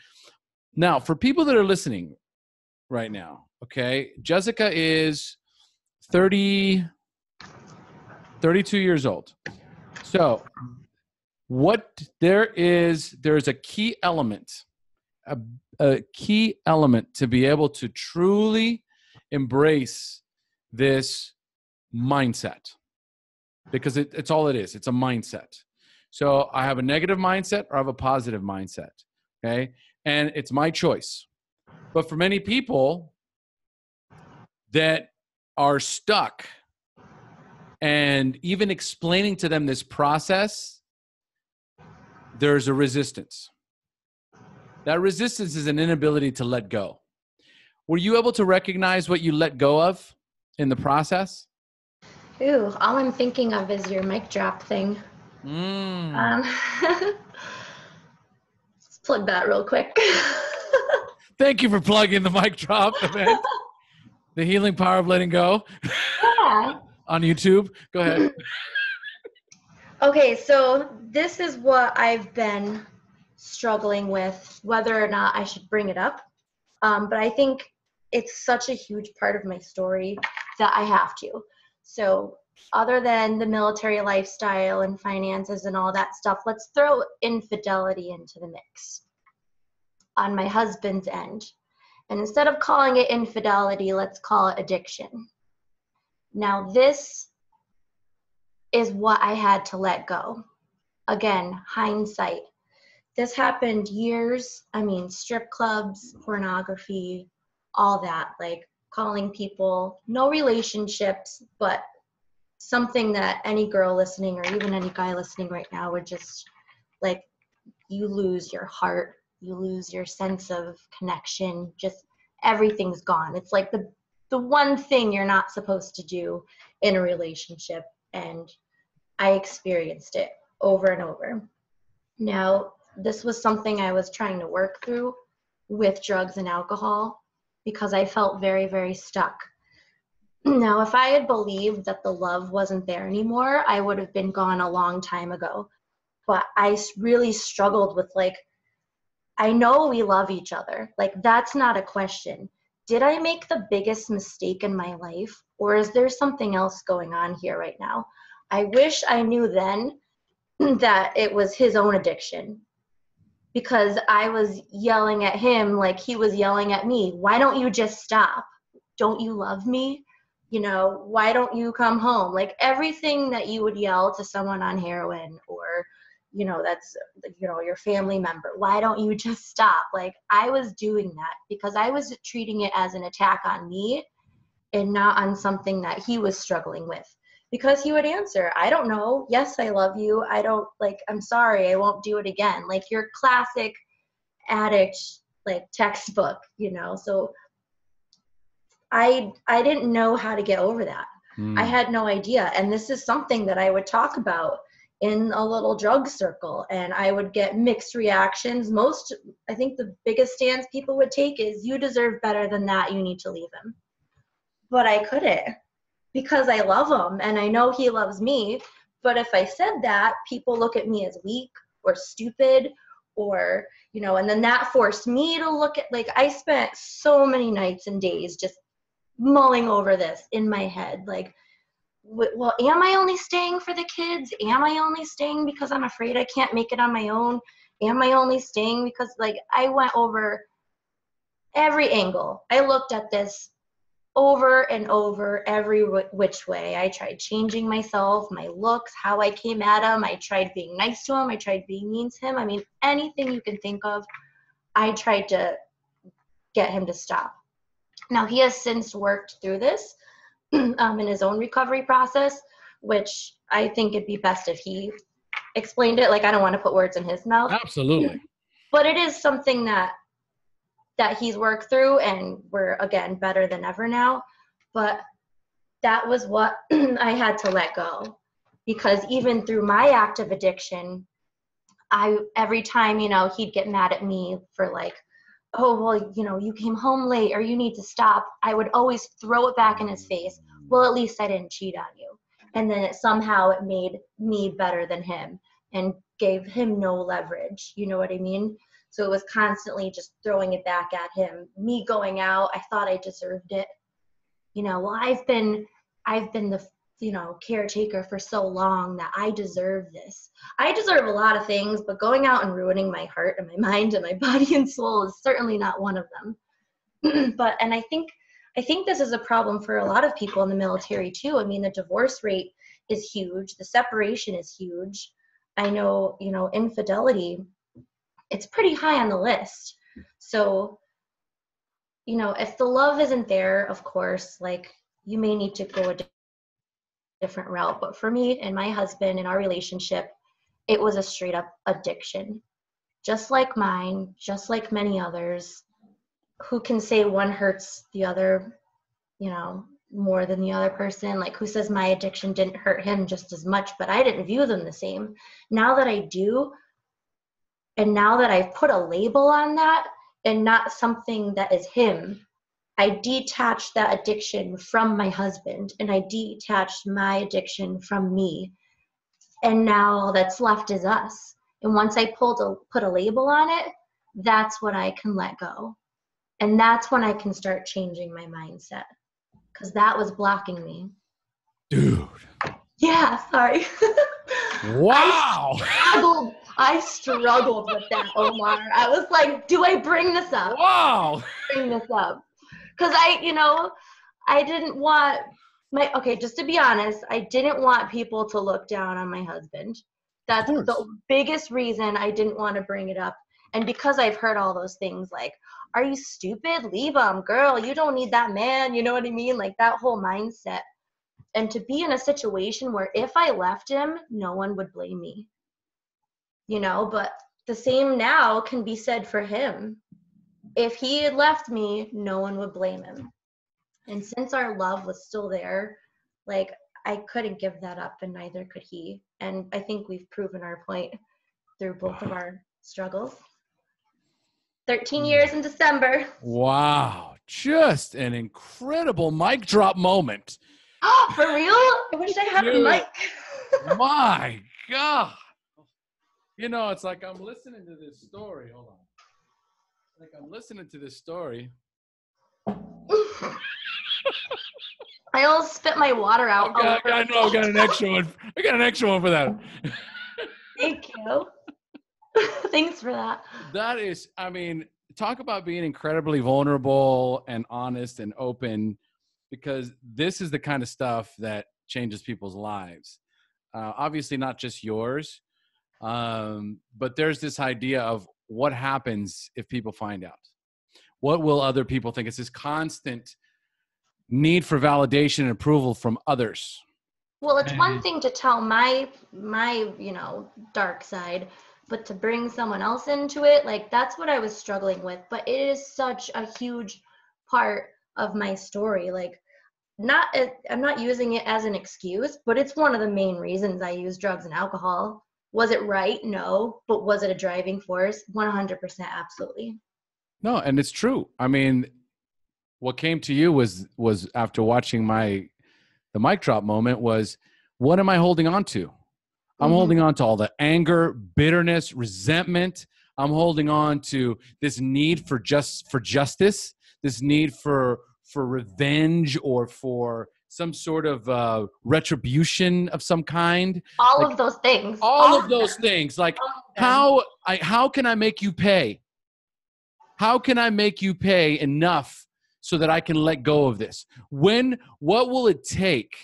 Now, for people that are listening right now, okay, Jessica is 32 years old. So there's a key element, a key element to be able to truly embrace this mindset, because it's all it is. It's a mindset. So I have a negative mindset or I have a positive mindset. Okay. And it's my choice. But for many people that are stuck, and even explaining to them this process, there's a resistance. That resistance is an inability to let go. Were you able to recognize what you let go of in the process? Ooh, all I'm thinking of is your mic drop thing. Let's plug that real quick. Thank you for plugging the mic drop event. The healing power of letting go. Yeah. On YouTube. Go ahead. Okay, so this is what I've been struggling with, whether or not I should bring it up. But I think it's such a huge part of my story that I have to. So other than the military lifestyle and finances and all that stuff, let's throw infidelity into the mix on my husband's end. And instead of calling it infidelity, let's call it addiction. Now, this is what I had to let go. Again, hindsight. This happened strip clubs, pornography, all that, like calling people, no relationships, but something that any girl listening or even any guy listening right now would just, like, you lose your heart, you lose your sense of connection, just everything's gone. It's like the one thing you're not supposed to do in a relationship, and I experienced it over and over. Now, this was something I was trying to work through with drugs and alcohol because I felt very, very stuck. Now, if I had believed that the love wasn't there anymore, I would have been gone a long time ago. But I really struggled with, like, I know we love each other. Like, that's not a question. Did I make the biggest mistake in my life, or is there something else going on here right now? I wish I knew then that it was his own addiction. because I was yelling at him like he was yelling at me. Why don't you just stop? Don't you love me? You know, why don't you come home? Like everything that you would yell to someone on heroin or, you know, that's, you know, your family member. Why don't you just stop? Like I was doing that because I was treating it as an attack on me and not on something that he was struggling with. Because he would answer, I don't know. Yes, I love you. I don't, like, I'm sorry. I won't do it again. Like your classic addict, like textbook, you know? So I didn't know how to get over that. I had no idea. And this is something that I would talk about in a little drug circle. And I would get mixed reactions. I think the biggest stance people would take is, you deserve better than that. You need to leave him. But I couldn't, because I love him and I know he loves me. But if I said that, people look at me as weak or stupid or, you know, and then that forced me to look at, like, I spent so many nights and days just mulling over this in my head. Like, well, am I only staying for the kids? Am I only staying because I'm afraid I can't make it on my own? Am I only staying because, like, I went over every angle. I looked at this over and over, every which way. I tried changing myself, my looks, how I came at him. I tried being nice to him. I tried being mean to him. I mean, anything you can think of, I tried to get him to stop. Now, he has since worked through this in his own recovery process, which I think it'd be best if he explained it. Like, I don't want to put words in his mouth. Absolutely. But it is something that he's worked through, and we're, again, better than ever now. But that was what I had to let go, because even through my active addiction, every time, you know, he'd get mad at me for like, oh, well, you know, you came home late or you need to stop, I would always throw it back in his face. Well, at least I didn't cheat on you. And then somehow it made me better than him and gave him no leverage. You know what I mean? So it was constantly just throwing it back at him. Me going out, I thought I deserved it. You know, well, I've been the, you know, caretaker for so long that I deserve this. I deserve a lot of things, but going out and ruining my heart and my mind and my body and soul is certainly not one of them. And I think this is a problem for a lot of people in the military too. I mean, the divorce rate is huge. The separation is huge. I know, you know, infidelity, it's pretty high on the list. So, you know, if the love isn't there, of course, like, you may need to go a different route. But for me and my husband and our relationship, it was a straight up addiction. Just like mine, just like many others. Who can say one hurts the other, you know, more than the other person? Like, who says my addiction didn't hurt him just as much, but I didn't view them the same? Now that I do, and now that I've put a label on that and not something that is him, I detached that addiction from my husband, and I detached my addiction from me. And now all that's left is us. And once I put a label on it, that's when I can let go. And that's when I can start changing my mindset, because that was blocking me. Dude. Yeah, sorry. Wow. I struggled with that, Omar. I was like, do I bring this up? Wow. Bring this up. Because I didn't want just to be honest, I didn't want people to look down on my husband. That's the biggest reason I didn't want to bring it up. And because I've heard all those things like, are you stupid? Leave him, girl. You don't need that man. You know what I mean? Like, that whole mindset. And to be in a situation where if I left him, no one would blame me. You know, but the same now can be said for him. If he had left me, no one would blame him. And since our love was still there, like, I couldn't give that up, and neither could he. And I think we've proven our point through both of our struggles. 13 years in December. Wow. Just an incredible mic drop moment. For real? I wish I had a mic. My God. You know, it's like I'm listening to this story. Hold on. Like, I'm listening to this story. I almost spit my water out. I know. I got an extra one. I got an extra one for that. Thank you. Thanks for that. That is, I mean, talk about being incredibly vulnerable and honest and open, because this is the kind of stuff that changes people's lives. Obviously, not just yours, but there's this idea of what happens if people find out. What will other people think? It's this constant need for validation and approval from others. Well, it's one thing to tell my dark side, but to bring someone else into it, like that's what I was struggling with. But it is such a huge part of my story. Like, I'm not using it as an excuse, but it's one of the main reasons I use drugs and alcohol. Was it right? No. But was it a driving force? 100%, absolutely. No, and it's true. I mean, what came to you was after watching the mic drop moment was, what am I holding on to? I'm holding on to all the anger, bitterness, resentment. I'm holding on to this need for justice, this need for revenge, or for some sort of retribution of some kind. All of those things. All of those things. Like, how can I make you pay? How can I make you pay enough so that I can let go of this? What will it take?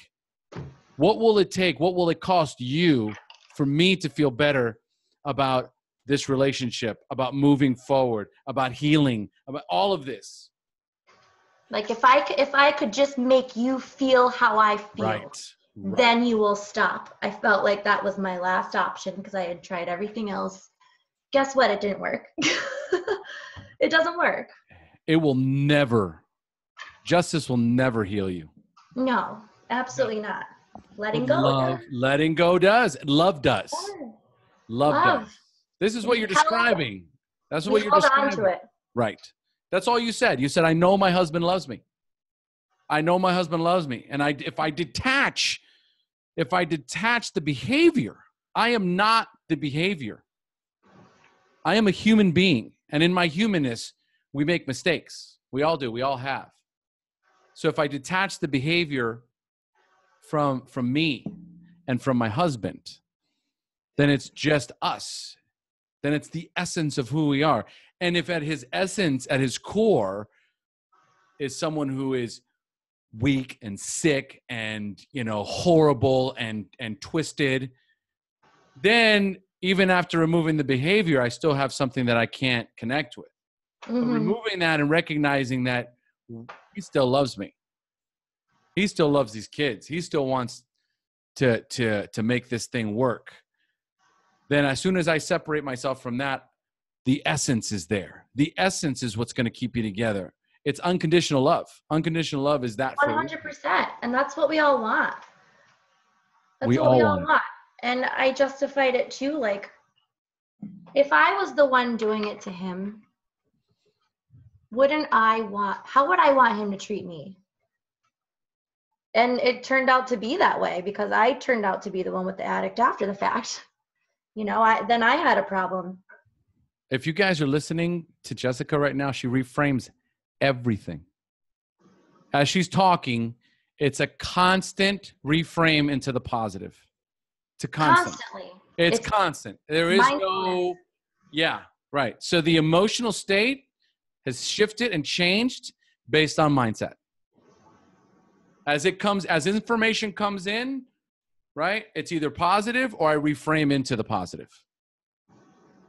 What will it take? What will it cost you for me to feel better about this relationship, about moving forward, about healing, about all of this? Like, if I could just make you feel how I feel, right. Then you will stop. I felt like that was my last option because I had tried everything else. Guess what? It didn't work. It doesn't work. It will never. Justice will never heal you. No, absolutely not. Letting go does. Letting go does. Love does. Love does. This is what you're describing. That's what you're describing. Hold on to it. Right. That's all you said. You said, I know my husband loves me. I know my husband loves me. And if I detach the behavior, I am not the behavior. I am a human being. And in my humanness, we make mistakes. We all do. We all have. So if I detach the behavior from me and from my husband, then it's just us. Then it's the essence of who we are. And if at his essence, at his core, is someone who is weak and sick and, horrible and twisted, then even after removing the behavior, I still have something that I can't connect with. But removing that and recognizing that he still loves me. He still loves these kids. He still wants to make this thing work. Then as soon as I separate myself from that, the essence is there. The essence is what's going to keep you together. It's unconditional love. Unconditional love is that. 100%. And that's what we all want. That's what we all want. And I justified it too. Like, if I was the one doing it to him, how would I want him to treat me? And it turned out to be that way because I turned out to be the one with the addict after the fact. Then I had a problem. If you guys are listening to Jessica right now, she reframes everything. As she's talking, it's a constant reframe into the positive. Constantly. It's constant. There is yeah, right. So the emotional state has shifted and changed based on mindset. As information comes in, right? It's either positive or I reframe into the positive.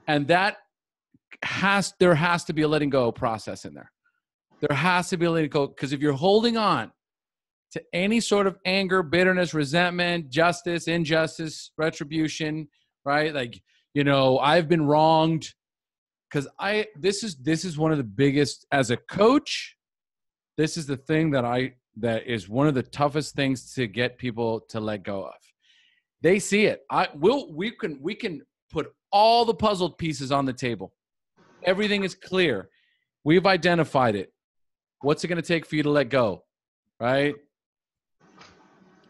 And there has to be a letting go process in there. There has to be a letting go, because if you're holding on to any sort of anger, bitterness, resentment, justice, injustice, retribution, right? Like, I've been wronged, because this is one of the biggest, as a coach, this is the thing that is one of the toughest things to get people to let go of. They see it. We can put all the puzzle pieces on the table. Everything is clear. We've identified it. What's it going to take for you to let go? Right?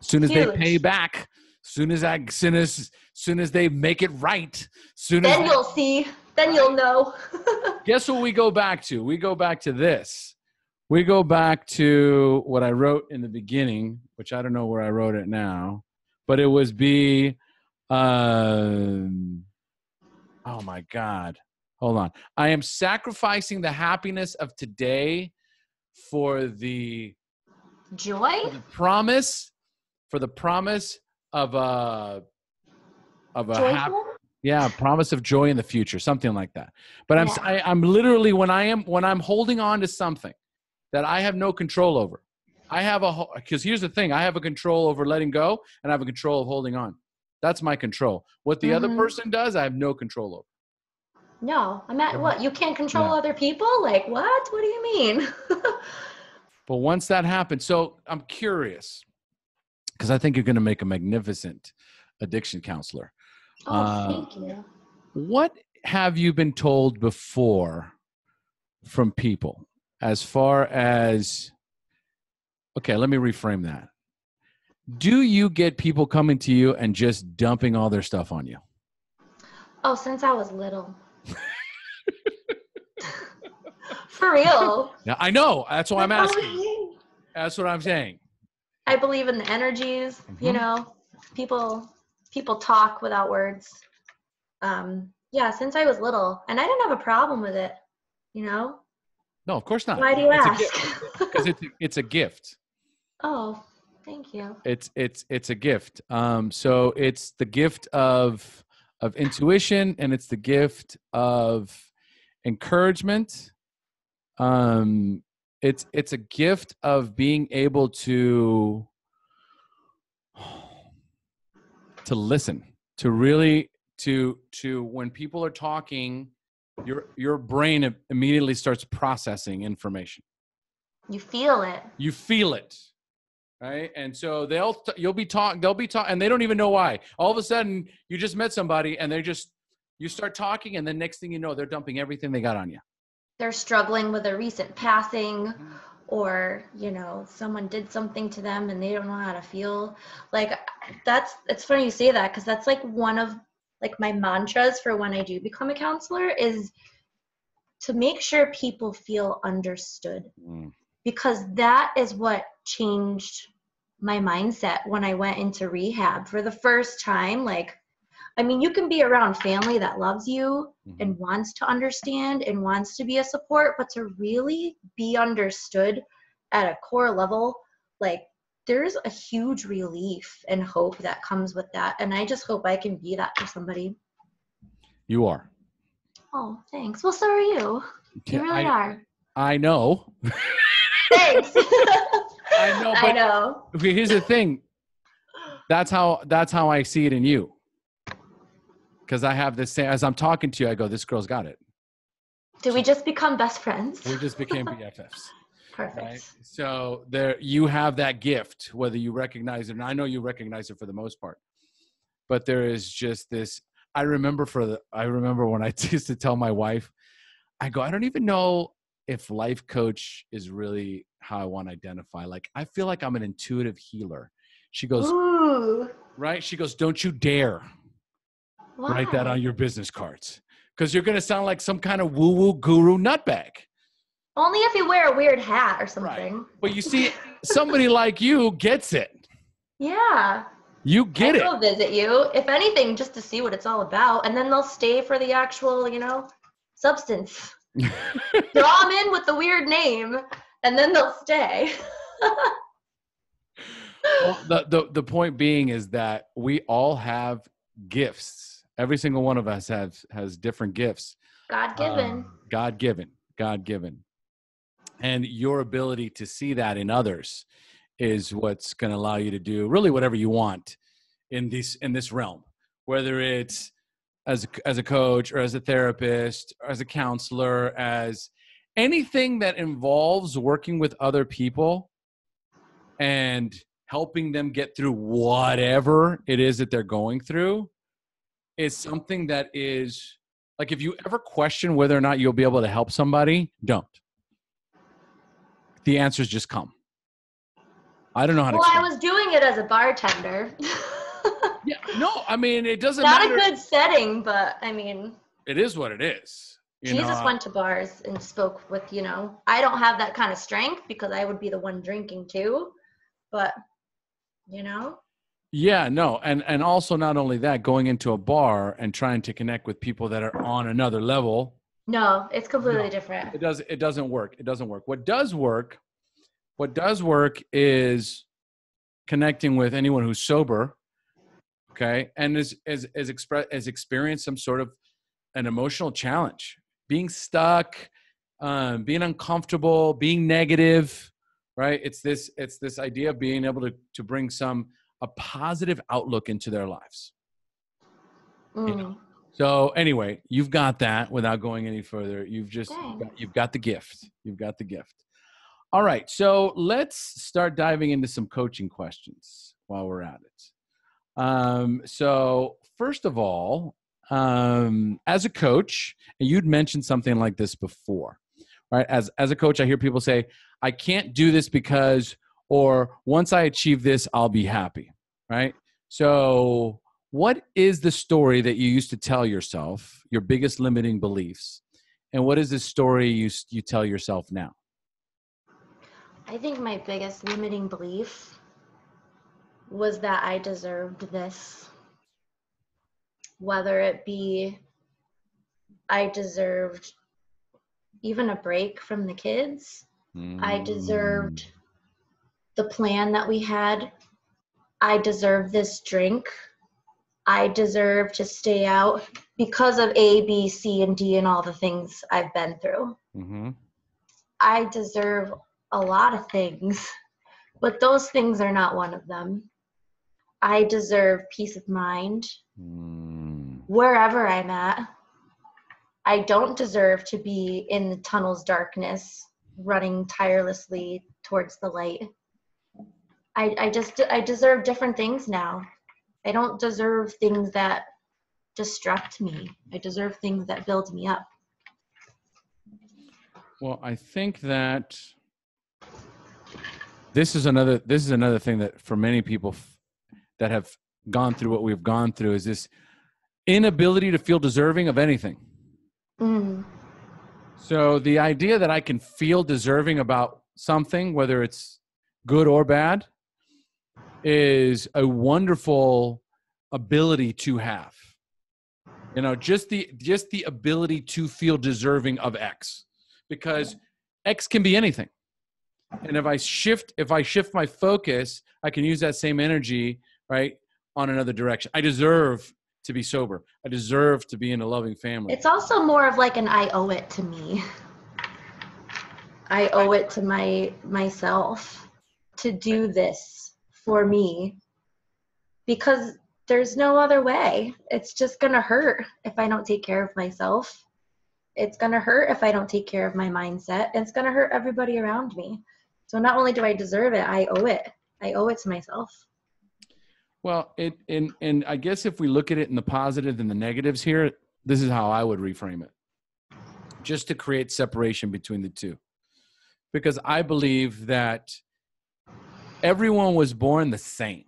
As soon as they pay back, soon as they make it right, you'll see. Then you'll know. Guess what we go back to? We go back to this. We go back to what I wrote in the beginning, which I don't know where I wrote it now, but it was I Oh my God. Hold on. I am sacrificing the happiness of today for the Joy? promise, of a happy, Joyful? promise of joy in the future, something like that. But Yeah. I'm literally, when I'm holding on to something that I have no control over, because here's the thing, I have a control over letting go and I have a control of holding on. That's my control. What the other person does, I have no control over. No, I'm at what? You can't control Yeah. other people? Like what? What do you mean? But once that happens, so I'm curious, because I think you're going to make a magnificent addiction counselor. Oh, thank you. What have you been told before from people as far as, okay, let me reframe that. Do you get people coming to you and just dumping all their stuff on you? Oh, since I was little. For real. Yeah, I know. That's why I'm That's asking. That's what I'm saying. I believe in the energies, you know, people talk without words. Yeah, since I was little, and I didn't have a problem with it, you know. No, of course not. Why do you It's a ask? gift. Because it's a gift. Oh, thank you. It's a gift. So it's the gift of intuition, and it's the gift of encouragement. It's a gift of being able to listen, to really to when people are talking, your brain immediately starts processing information. You feel it. You feel it. Right. And so they'll be talking, and they don't even know why. All of a sudden you just met somebody and you start talking, and then next thing you know, they're dumping everything they got on you. They're struggling with a recent passing, or, you know, someone did something to them and they don't know how to feel. Like it's funny you say that, because that's like one of like my mantras for when I do become a counselor, is to make sure people feel understood. Because that is what changed my mindset when I went into rehab for the first time. Like, I mean, you can be around family that loves you and wants to understand and wants to be a support, but to really be understood at a core level, like, there's a huge relief and hope that comes with that. And I just hope I can be that for somebody. You are. Oh, thanks. Well, so are you. You really are. I know. Thanks. I know, but I know. Here's the thing. That's how I see it in you. Because I have this same, as I'm talking to you, I go, this girl's got it. Did we just become best friends? We just became BFFs. Perfect. Right? So you have that gift, whether you recognize it, and I know you recognize it for the most part. But there is just this. I remember when I used to tell my wife, I go, I don't even know if life coach is really how I want to identify. Like, I feel like I'm an intuitive healer. She goes, ooh. Right? She goes, don't you dare write that on your business cards, because you're going to sound like some kind of woo-woo guru nutbag. Only if you wear a weird hat or something. Right. But you see, somebody like you gets it. Yeah. You get it. I'll go visit you, if anything, just to see what it's all about. And then they'll stay for the actual, you know, substance. Draw them in with the weird name, and then they'll stay. Well, the point being is that we all have gifts. Every single one of us has different gifts. God-given. God-given. And your ability to see that in others is what's going to allow you to do really whatever you want in this realm, whether it's as a coach or as a therapist or as a counselor, as anything that involves working with other people and helping them get through whatever it is that they're going through, is something that is like, if you ever question whether or not you'll be able to help somebody, don't. The answers just come. I don't know how to explain. Well, I was doing it as a bartender. Yeah, no, I mean, it doesn't Not matter. a good setting, but I mean, it is what it is. Jesus went to bars and spoke with, you know, I don't have that kind of strength because I would be the one drinking too, but, you know. Yeah, no. And also not only that, going into a bar and trying to connect with people that are on another level. No, it's completely No, different. it doesn't work. It doesn't work. What does work is connecting with anyone who's sober, okay, and has experienced some sort of an emotional challenge, being stuck, being uncomfortable, being negative, right? It's this idea of being able to bring a positive outlook into their lives. You know? Mm. So anyway, you've got that without going any further. Thanks. You've got the gift. You've got the gift. All right. So let's start diving into some coaching questions while we're at it. So first of all, as a coach, and you'd mentioned something like this before, right? As a coach, I hear people say, I can't do this because, or once I achieve this, I'll be happy, right? So what is the story that you used to tell yourself, your biggest limiting beliefs? And what is the story you tell yourself now? I think my biggest limiting belief was that I deserved this. Whether it be I deserved even a break from the kids, I deserved the plan that we had, I deserve this drink, I deserve to stay out because of A, B, C, and D and all the things I've been through. Mm-hmm. I deserve a lot of things, but those things are not one of them. I deserve peace of mind wherever I'm at. I don't deserve to be in the tunnel's darkness, running tirelessly towards the light. I deserve different things now. I don't deserve things that destruct me. I deserve things that build me up. Well, I think that this is another thing that for many people that have gone through what we've gone through is this inability to feel deserving of anything. Mm. So the idea that I can feel deserving about something, whether it's good or bad, is a wonderful ability to have. You know, just the ability to feel deserving of X, because X can be anything. And if I shift my focus, I can use that same energy, right, on another direction. I deserve to be sober. I deserve to be in a loving family. It's also more of like an I owe it to me. I owe it to myself to do this for me, because there's no other way. It's just going to hurt if I don't take care of myself. It's going to hurt if I don't take care of my mindset. It's going to hurt everybody around me. So not only do I deserve it, I owe it. I owe it to myself. Well, and I guess if we look at it in the positive and the negatives here, this is how I would reframe it, just to create separation between the two. Because I believe that everyone was born the same,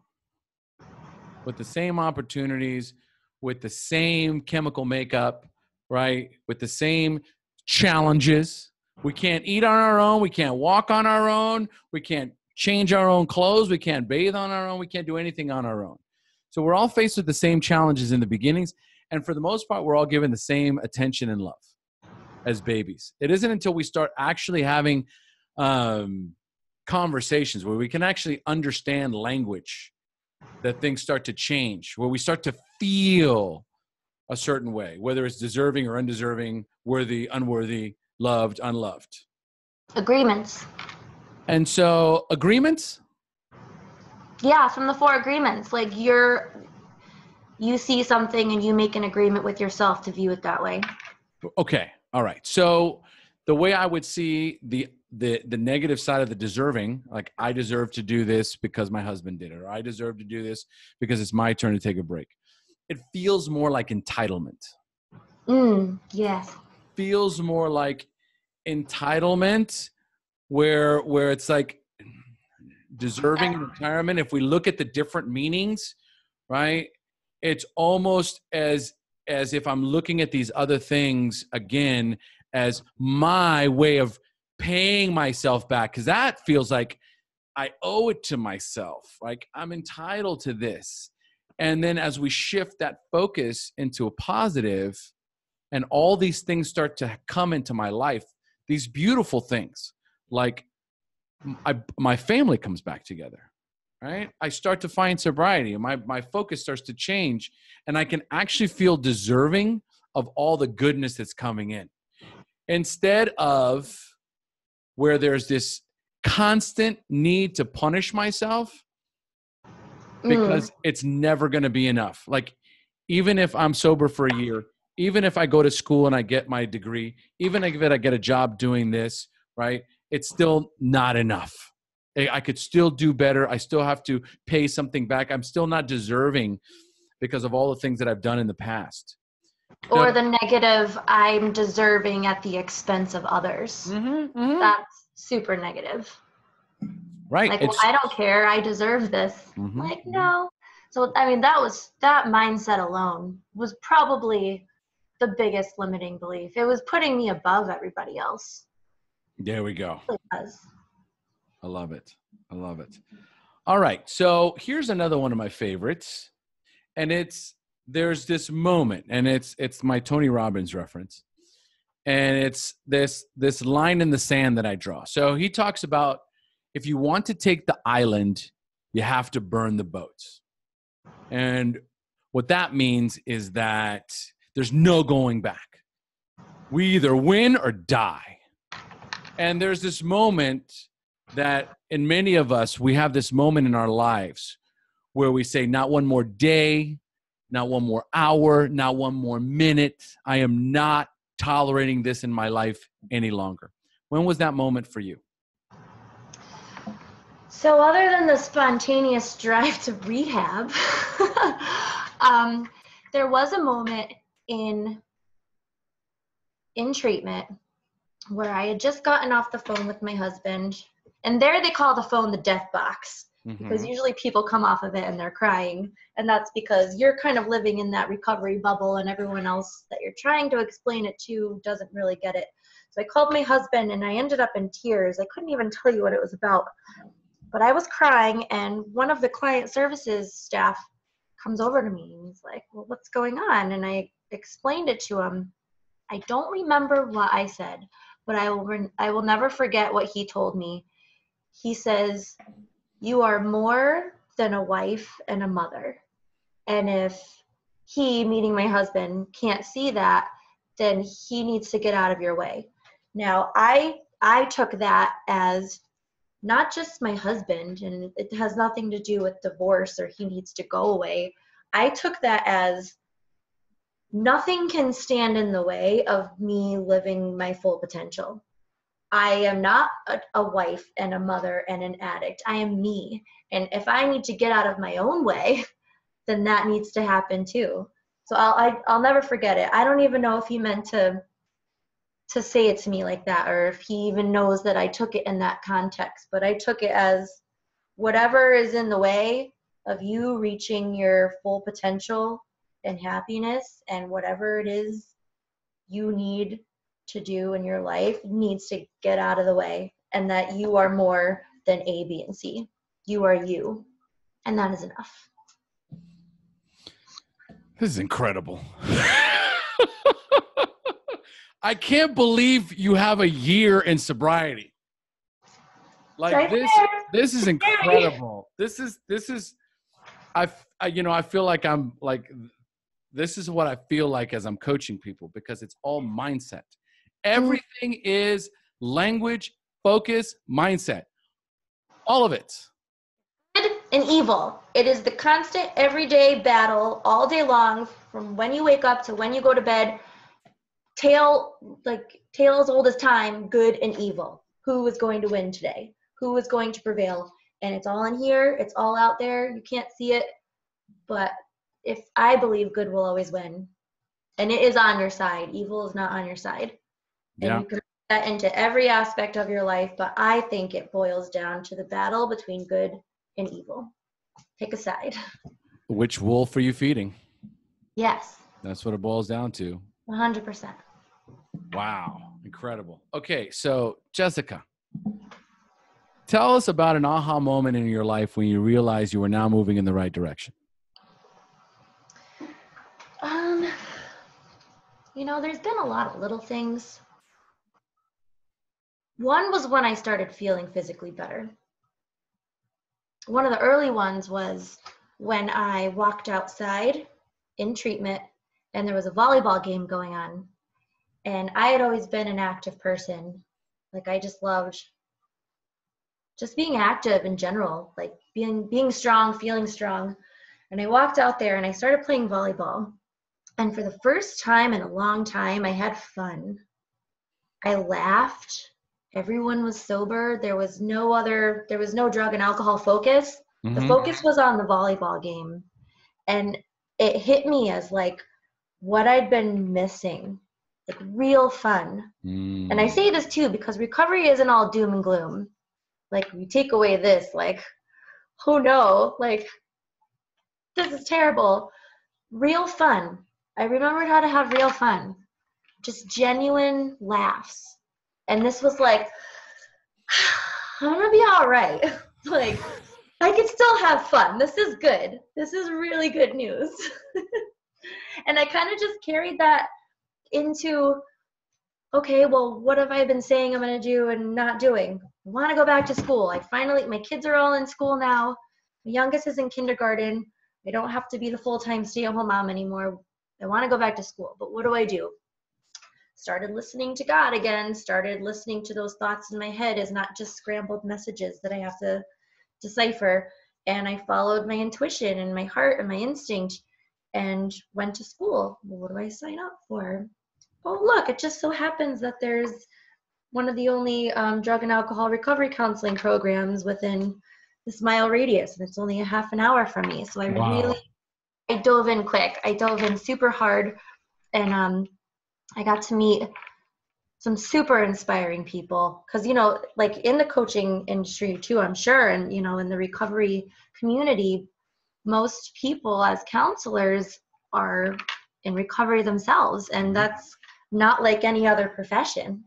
with the same opportunities, with the same chemical makeup, right? With the same challenges. We can't eat on our own. We can't walk on our own. We can't change our own clothes. We can't bathe on our own. We can't do anything on our own. So we're all faced with the same challenges in the beginnings. And for the most part, we're all given the same attention and love as babies. It isn't until we start actually having conversations where we can actually understand language that things start to change, where we start to feel a certain way, whether it's deserving or undeserving, worthy, unworthy, loved, unloved. Agreements. And so agreements? Yeah, from the 4 agreements. Like you see something and you make an agreement with yourself to view it that way. Okay. All right. So the way I would see the negative side of the deserving, like I deserve to do this because my husband did it, or I deserve to do this because it's my turn to take a break. It feels more like entitlement. Yes. Feels more like entitlement, where it's like deserving and retirement. If we look at the different meanings, right, it's almost as if I'm looking at these other things again as my way of paying myself back, because that feels like I owe it to myself. Like, I'm entitled to this. And then as we shift that focus into a positive, and all these things start to come into my life, these beautiful things, like my family comes back together, right? I start to find sobriety, and my focus starts to change, and I can actually feel deserving of all the goodness that's coming in. Instead of where there's this constant need to punish myself because it's never going to be enough. Like, even if I'm sober for a year, even if I go to school and I get my degree, even if I get a job doing this, right? It's still not enough. I could still do better. I still have to pay something back. I'm still not deserving because of all the things that I've done in the past. Or So, the negative, I'm deserving at the expense of others. That's super negative. right. Like, well, I don't care. I deserve this. Like, no. So, I mean, that mindset alone was probably the biggest limiting belief. It was putting me above everybody else. There we go. It was. I love it. I love it. All right. So here's another one of my favorites. And there's this moment, and it's my Tony Robbins reference. And it's this line in the sand that I draw. So he talks about, if you want to take the island, you have to burn the boats. And what that means is that there's no going back. We either win or die. And there's this moment that in many of us, we have this moment in our lives where we say, not one more day, not one more hour, not one more minute. I am not tolerating this in my life any longer. When was that moment for you? So other than the spontaneous drive to rehab, there was a moment in treatment where I had just gotten off the phone with my husband, and there they call the phone the death box, because usually people come off of it and they're crying, and that's because you're kind of living in that recovery bubble, and everyone else that you're trying to explain it to doesn't really get it. So I called my husband, and I ended up in tears. I couldn't even tell you what it was about, but I was crying, and one of the client services staff comes over to me, and he's like, well, what's going on? And I explained it to him. I don't remember what I said, but I will never forget what he told me. He says, you are more than a wife and a mother. And if he, meaning my husband, can't see that, then he needs to get out of your way. Now, I took that as not just my husband, and it has nothing to do with divorce or he needs to go away. I took that as nothing can stand in the way of me living my full potential. I am not a wife and a mother and an addict. I am me. And if I need to get out of my own way, then that needs to happen too. So I'll never forget it. I don't even know if he meant to say it to me like that, or if he even knows that I took it in that context. But I took it as whatever is in the way of you reaching your full potential and happiness, and whatever it is you need to do in your life needs to get out of the way, and that you are more than A, B, and C. You are you, and that is enough. This is incredible. I can't believe you have a year in sobriety. Like, right this is incredible. This is I feel like I'm like, this is what I feel like as I'm coaching people, because it's all mindset. Everything is language, focus, mindset. All of it. Good and evil. It is the constant everyday battle all day long, from when you wake up to when you go to bed. Tale as old as time, good and evil. Who is going to win today? Who is going to prevail? And it's all in here. It's all out there. You can't see it. But if I believe good will always win, and it is on your side, evil is not on your side. And you can put that into every aspect of your life, but I think it boils down to the battle between good and evil. Pick a side. Which wolf are you feeding? Yes. That's what it boils down to. 100%. Wow. Incredible. Okay. So, Jessica, Tell us about an aha moment in your life when you realized you were now moving in the right direction. There's been a lot of little things. One was when I started feeling physically better. One of the early ones was when I walked outside in treatment and there was a volleyball game going on. And I had always been an active person. Like, I just loved just being active in general, like being strong, feeling strong. And I walked out there and I started playing volleyball. And for the first time in a long time, I had fun. I laughed. Everyone was sober. There was no drug and alcohol focus. Mm-hmm. The focus was on the volleyball game. And it hit me as like what I'd been missing, like real fun. And I say this too because recovery isn't all doom and gloom. Like, we take away this, like, oh no, like, this is terrible. Real fun. I remembered how to have real fun. Just genuine laughs. And this was like, I'm gonna be all right. Like, I can still have fun. This is good. This is really good news. And I kind of just carried that into, okay, well, what have I been saying I'm going to do and not doing? I want to go back to school. My kids are all in school now. My youngest is in kindergarten. I don't have to be the full-time stay-at-home mom anymore. I want to go back to school, but what do I do? Started listening to God again, started listening to those thoughts in my head as not just scrambled messages that I have to decipher. And I followed my intuition and my heart and my instinct and went to school. Well, what do I sign up for? Oh, look, it just so happens that there's one of the only drug and alcohol recovery counseling programs within this mile radius, and it's only a half an hour from me. So I dove in quick. I dove in super hard, and I got to meet some super inspiring people because, like in the coaching industry too, I'm sure, and, in the recovery community, most people as counselors are in recovery themselves, and that's not like any other profession.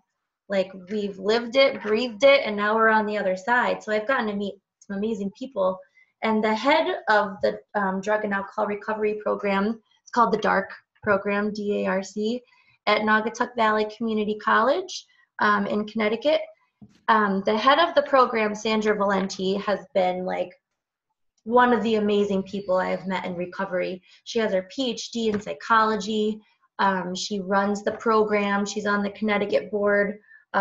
Like, we've lived it, breathed it, and now we're on the other side. So I've gotten to meet some amazing people. And the head of the drug and alcohol recovery program, it's called the DARC program, DARC, at Naugatuck Valley Community College in Connecticut. The head of the program, Sandra Valenti, has been like one of the amazing people I have met in recovery. She has her PhD in psychology. She runs the program. She's on the Connecticut board,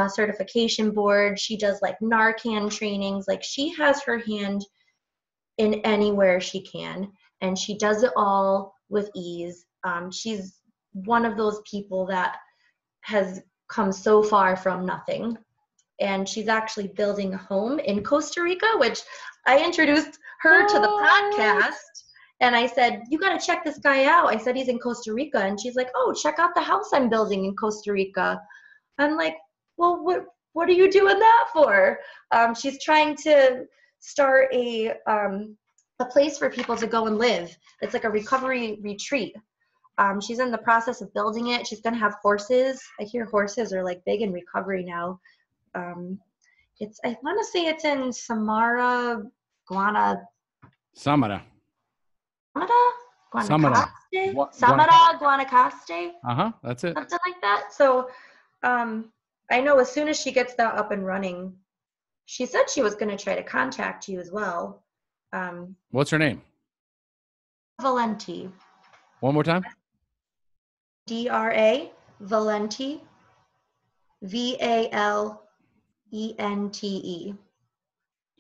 certification board. She does like Narcan trainings. Like, she has her hand in anywhere she can, and she does it all with ease. She's one of those people that has come so far from nothing. And she's actually building a home in Costa Rica, which I introduced her to the podcast. And I said, you got to check this guy out. I said, he's in Costa Rica. And she's like, oh, check out the house I'm building in Costa Rica. I'm like, well, what are you doing that for? She's trying to start a place for people to go and live. It's like a recovery retreat. She's in the process of building it. She's going to have horses. I hear horses are like big in recovery now. I want to say it's in Samara, Samara, Guanacaste? that's it. Something like that. So I know as soon as she gets that up and running, she said she was going to try to contact you as well. What's her name? Valenti. One more time. DRA, Valenti, VALENTE.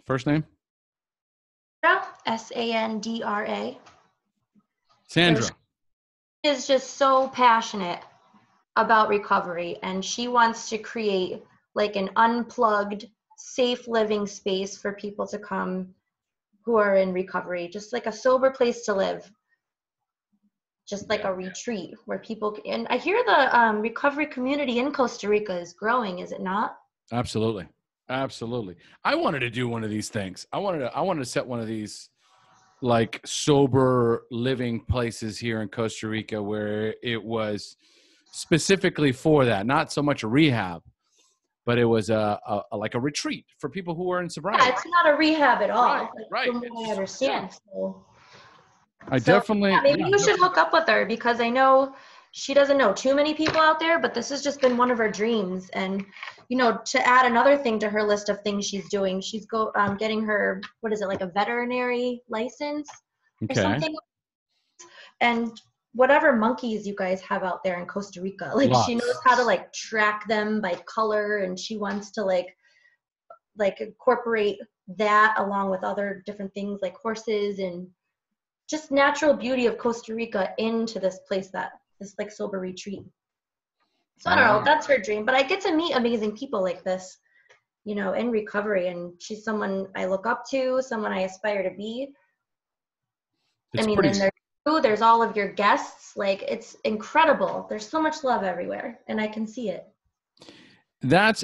First name? SANDRA. Sandra. She is just so passionate about recovery, and she wants to create like an unplugged, safe living space for people to come who are in recovery, just like a sober place to live, just like a retreat where people can, and I hear the recovery community in Costa Rica is growing, is it not? Absolutely. I wanted to do one of these things. I wanted to set one of these like sober living places here in Costa Rica where it was specifically for that, not so much a rehab, but it was like a retreat for people who were in sobriety. Yeah, it's not a rehab at all. Right, right. From what I understand. Yeah. So, Definitely. maybe you should hook up with her, because I know she doesn't know too many people out there, but this has just been one of her dreams. And, to add another thing to her list of things she's doing, she's getting her, what is it, like a veterinary license or something? And whatever monkeys you guys have out there in Costa Rica, like she knows how to like track them by color, and she wants to like incorporate that along with other different things like horses and just natural beauty of Costa Rica into this place, this like sober retreat. So I don't know, that's her dream. But I get to meet amazing people like this, in recovery, and she's someone I look up to, someone I aspire to be. There's all of your guests. Like, it's incredible. There's so much love everywhere, and I can see it.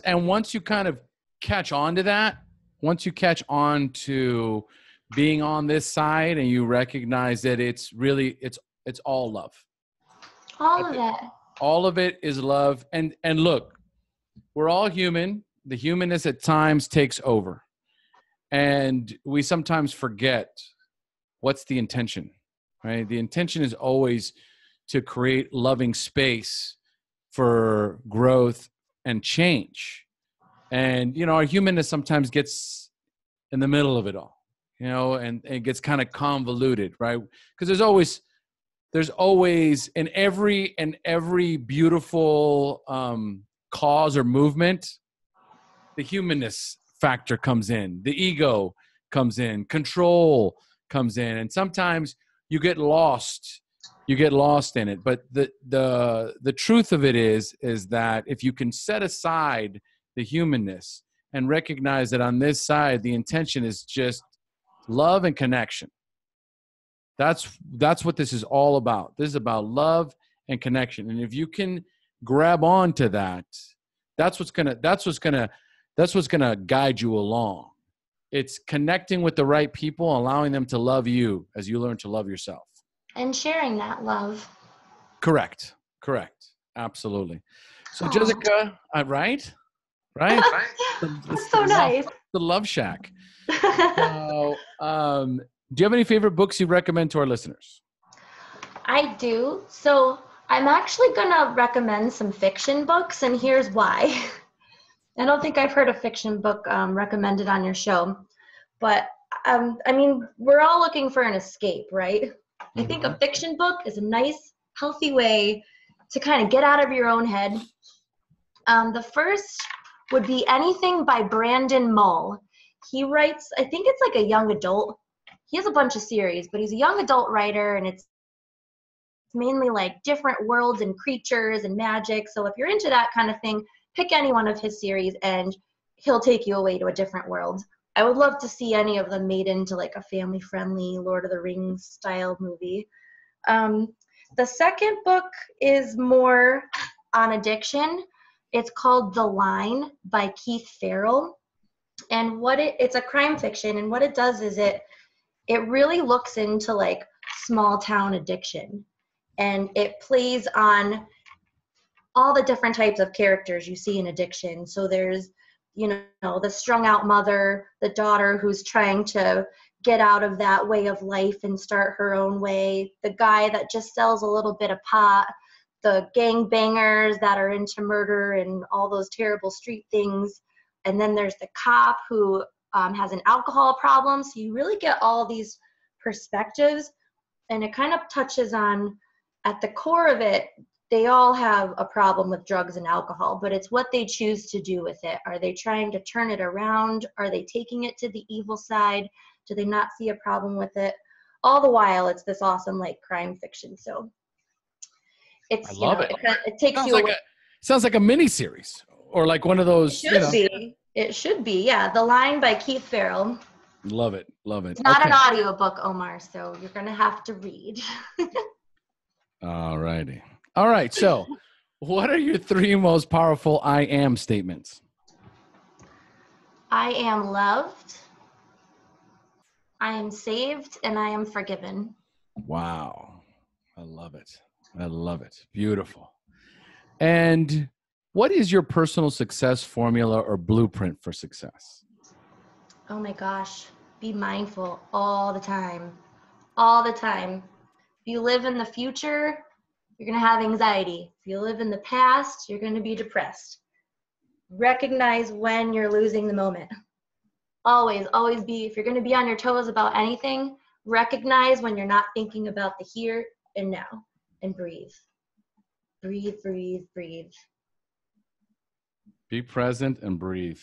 And once you kind of catch on to that, once you catch on to being on this side and you recognize that it's all love. All of it. All of it is love. And look, we're all human. The humanness at times takes over. And we sometimes forget what's the intention, right? The intention is always to create loving space for growth and change. And, our humanness sometimes gets in the middle of it all, and it gets kind of convoluted, right? Because there's always in every beautiful cause or movement, the humanness factor comes in, the ego comes in, control comes in, and sometimes you get lost in it. But the truth of it is that if you can set aside the humanness and recognize that on this side the intention is just love and connection, that's what this is all about. This is about love and connection. And if you can grab on to that, that's what's gonna guide you along. It's connecting with the right people, allowing them to love you as you learn to love yourself. And sharing that love. Correct. Absolutely. So Jessica, right? That's so nice. The Love Shack. So, do you have any favorite books you recommend to our listeners? I do. So I'm actually going to recommend some fiction books, and here's why. I don't think I've heard a fiction book recommended on your show, but we're all looking for an escape, right? Mm-hmm. I think a fiction book is a nice, healthy way to kind of get out of your own head. The first would be anything by Brandon Mull. He writes, I think it's like a young adult. He has a bunch of series, but he's a young adult writer, and it's mainly like different worlds and creatures and magic. So if you're into that kind of thing, pick any one of his series and he'll take you away to a different world. I would love to see any of them made into like a family-friendly Lord of the Rings style movie. The second book is more on addiction. It's called The Line by Keith Farrell. And it's a crime fiction, and what it does is it really looks into like small town addiction, and it plays on all the different types of characters you see in addiction. So there's, the strung out mother, the daughter who's trying to get out of that way of life and start her own way, the guy that just sells a little bit of pot, the gang bangers that are into murder and all those terrible street things. And then there's the cop who has an alcohol problem. So you really get all these perspectives, and it kind of touches on, at the core of it, they all have a problem with drugs and alcohol, but it's what they choose to do with it. Are they trying to turn it around? Are they taking it to the evil side? Do they not see a problem with it? All the while, it's this awesome like crime fiction. So it's, I love it. It takes you away. Sounds like a mini series, or like one of those. It should be. Yeah. The Line by Keith Farrell. Love it. It's not an audiobook, Omar, so you're going to have to read. All righty. All right. So what are your 3 most powerful I am statements? I am loved, I am saved, and I am forgiven. Wow. I love it. Beautiful. And what is your personal success formula or blueprint for success? Oh my gosh. Be mindful all the time. All the time. If you live in the future, you're going to have anxiety. If you live in the past, you're going to be depressed. Recognize when you're losing the moment. Always be, if you're going to be on your toes about anything, recognize when you're not thinking about the here and now, and breathe. Breathe. Be present and breathe.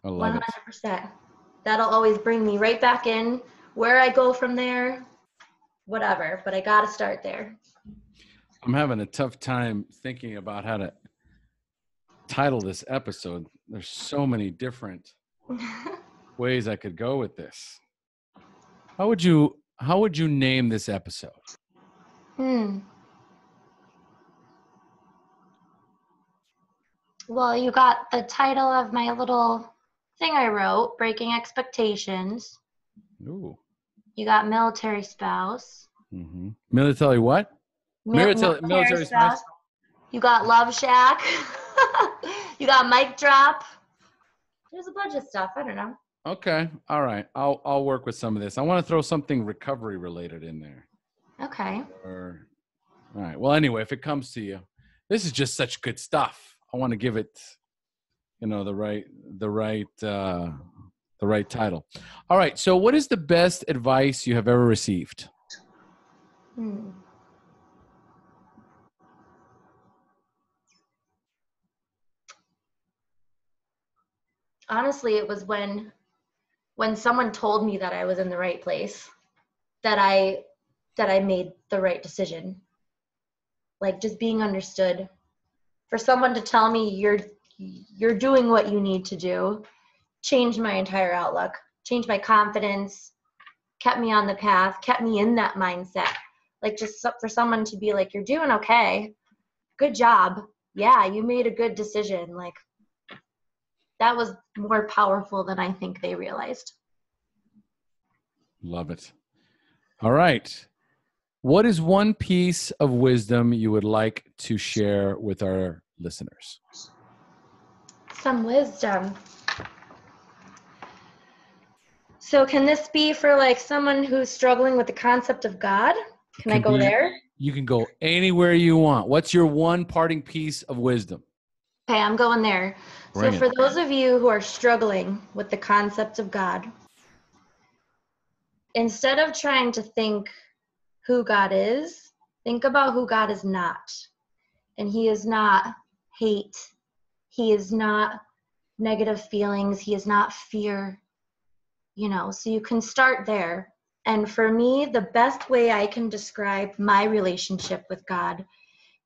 I love 100%. That'll always bring me right back in. Where I go from there, whatever, but I got to start there. I'm having a tough time thinking about how to title this episode. There's so many different ways I could go with this. How would you name this episode? Well, you got the title of my little thing I wrote, Breaking Expectations. Ooh. You got military spouse. Mm-hmm. Military what? Military spouse. You got Love Shack. You got Mic Drop. There's a bunch of stuff. I don't know. Okay. All right. I'll work with some of this. I want to throw something recovery related in there. Okay. All right. Well, anyway, if it comes to you, this is just such good stuff. I want to give it, the right title. All right. So what is the best advice you have ever received? Honestly, it was when someone told me that I was in the right place, that I made the right decision. Like just being understood. For someone to tell me you're doing what you need to do, changed my entire outlook, changed my confidence, kept me on the path, kept me in that mindset. Like just for someone to be like, you're doing okay, good job, yeah, you made a good decision. Like that was more powerful than I think they realized. Love it. All right. What is one piece of wisdom you would like to share with our listeners? Some wisdom. So can this be for like someone who's struggling with the concept of God? Can I go there? You can go anywhere you want. What's your one parting piece of wisdom? Okay, I'm going there. So for those of you who are struggling with the concept of God, instead of trying to think who God is, think about who God is not. And he is not hate. He is not negative feelings. He is not fear. So you can start there. And for me, the best way I can describe my relationship with God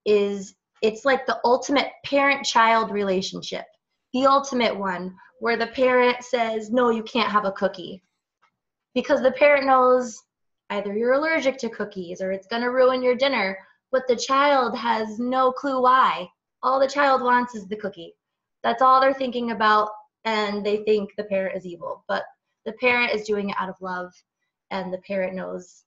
is it's like the ultimate parent-child relationship. The ultimate one where the parent says, no, you can't have a cookie. Because the parent knows either you're allergic to cookies or it's going to ruin your dinner, but the child has no clue why. All the child wants is the cookie. That's all they're thinking about, and they think the parent is evil. But the parent is doing it out of love, and the parent knows,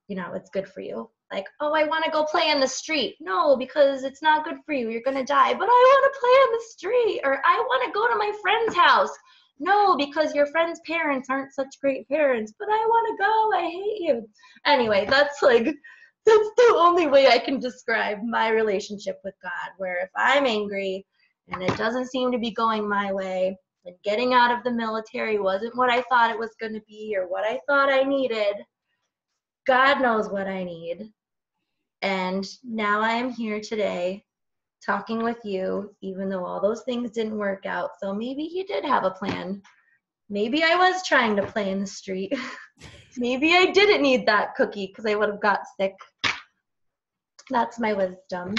it's good for you. Like, oh, I want to go play in the street. No, because it's not good for you. You're going to die. But I want to play in the street, or I want to go to my friend's house. No, because your friend's parents aren't such great parents, but I want to go. I hate you. Anyway, that's the only way I can describe my relationship with God, where if I'm angry and it doesn't seem to be going my way, and getting out of the military wasn't what I thought it was going to be or what I thought I needed, God knows what I need. And now I am here today talking with you, even though all those things didn't work out. So maybe he did have a plan. Maybe I was trying to play in the street. Maybe I didn't need that cookie because I would have got sick. That's my wisdom.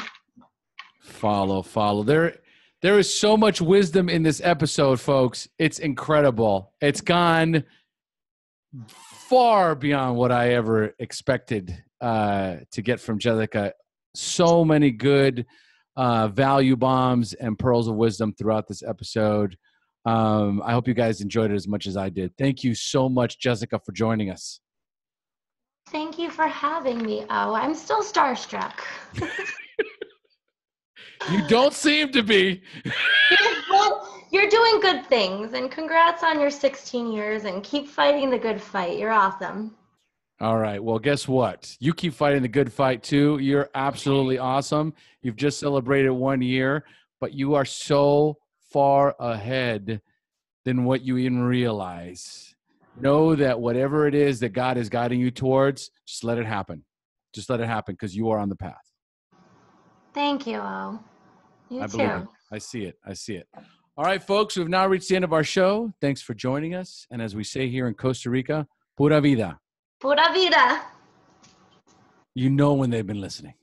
Follow. There is so much wisdom in this episode, folks. It's incredible. It's gone far beyond what I ever expected to get from Jessica. So many good value bombs and pearls of wisdom throughout this episode. I hope you guys enjoyed it as much as I did. Thank you so much, Jessica, for joining us. Thank you for having me. Oh, I'm still starstruck. You don't seem to be. You're doing good things, and congrats on your 16 years, and keep fighting the good fight. You're awesome. All right. Well, guess what? You keep fighting the good fight too. You're absolutely awesome. You've just celebrated 1 year, but you are so far ahead than what you even realize. Know that whatever it is that God is guiding you towards, just let it happen. Just let it happen because you are on the path. Thank you, O. You I too. believe it. I see it. I see it. All right, folks, we've now reached the end of our show. Thanks for joining us. And as we say here in Costa Rica, pura vida. Pura vida. You know when they've been listening.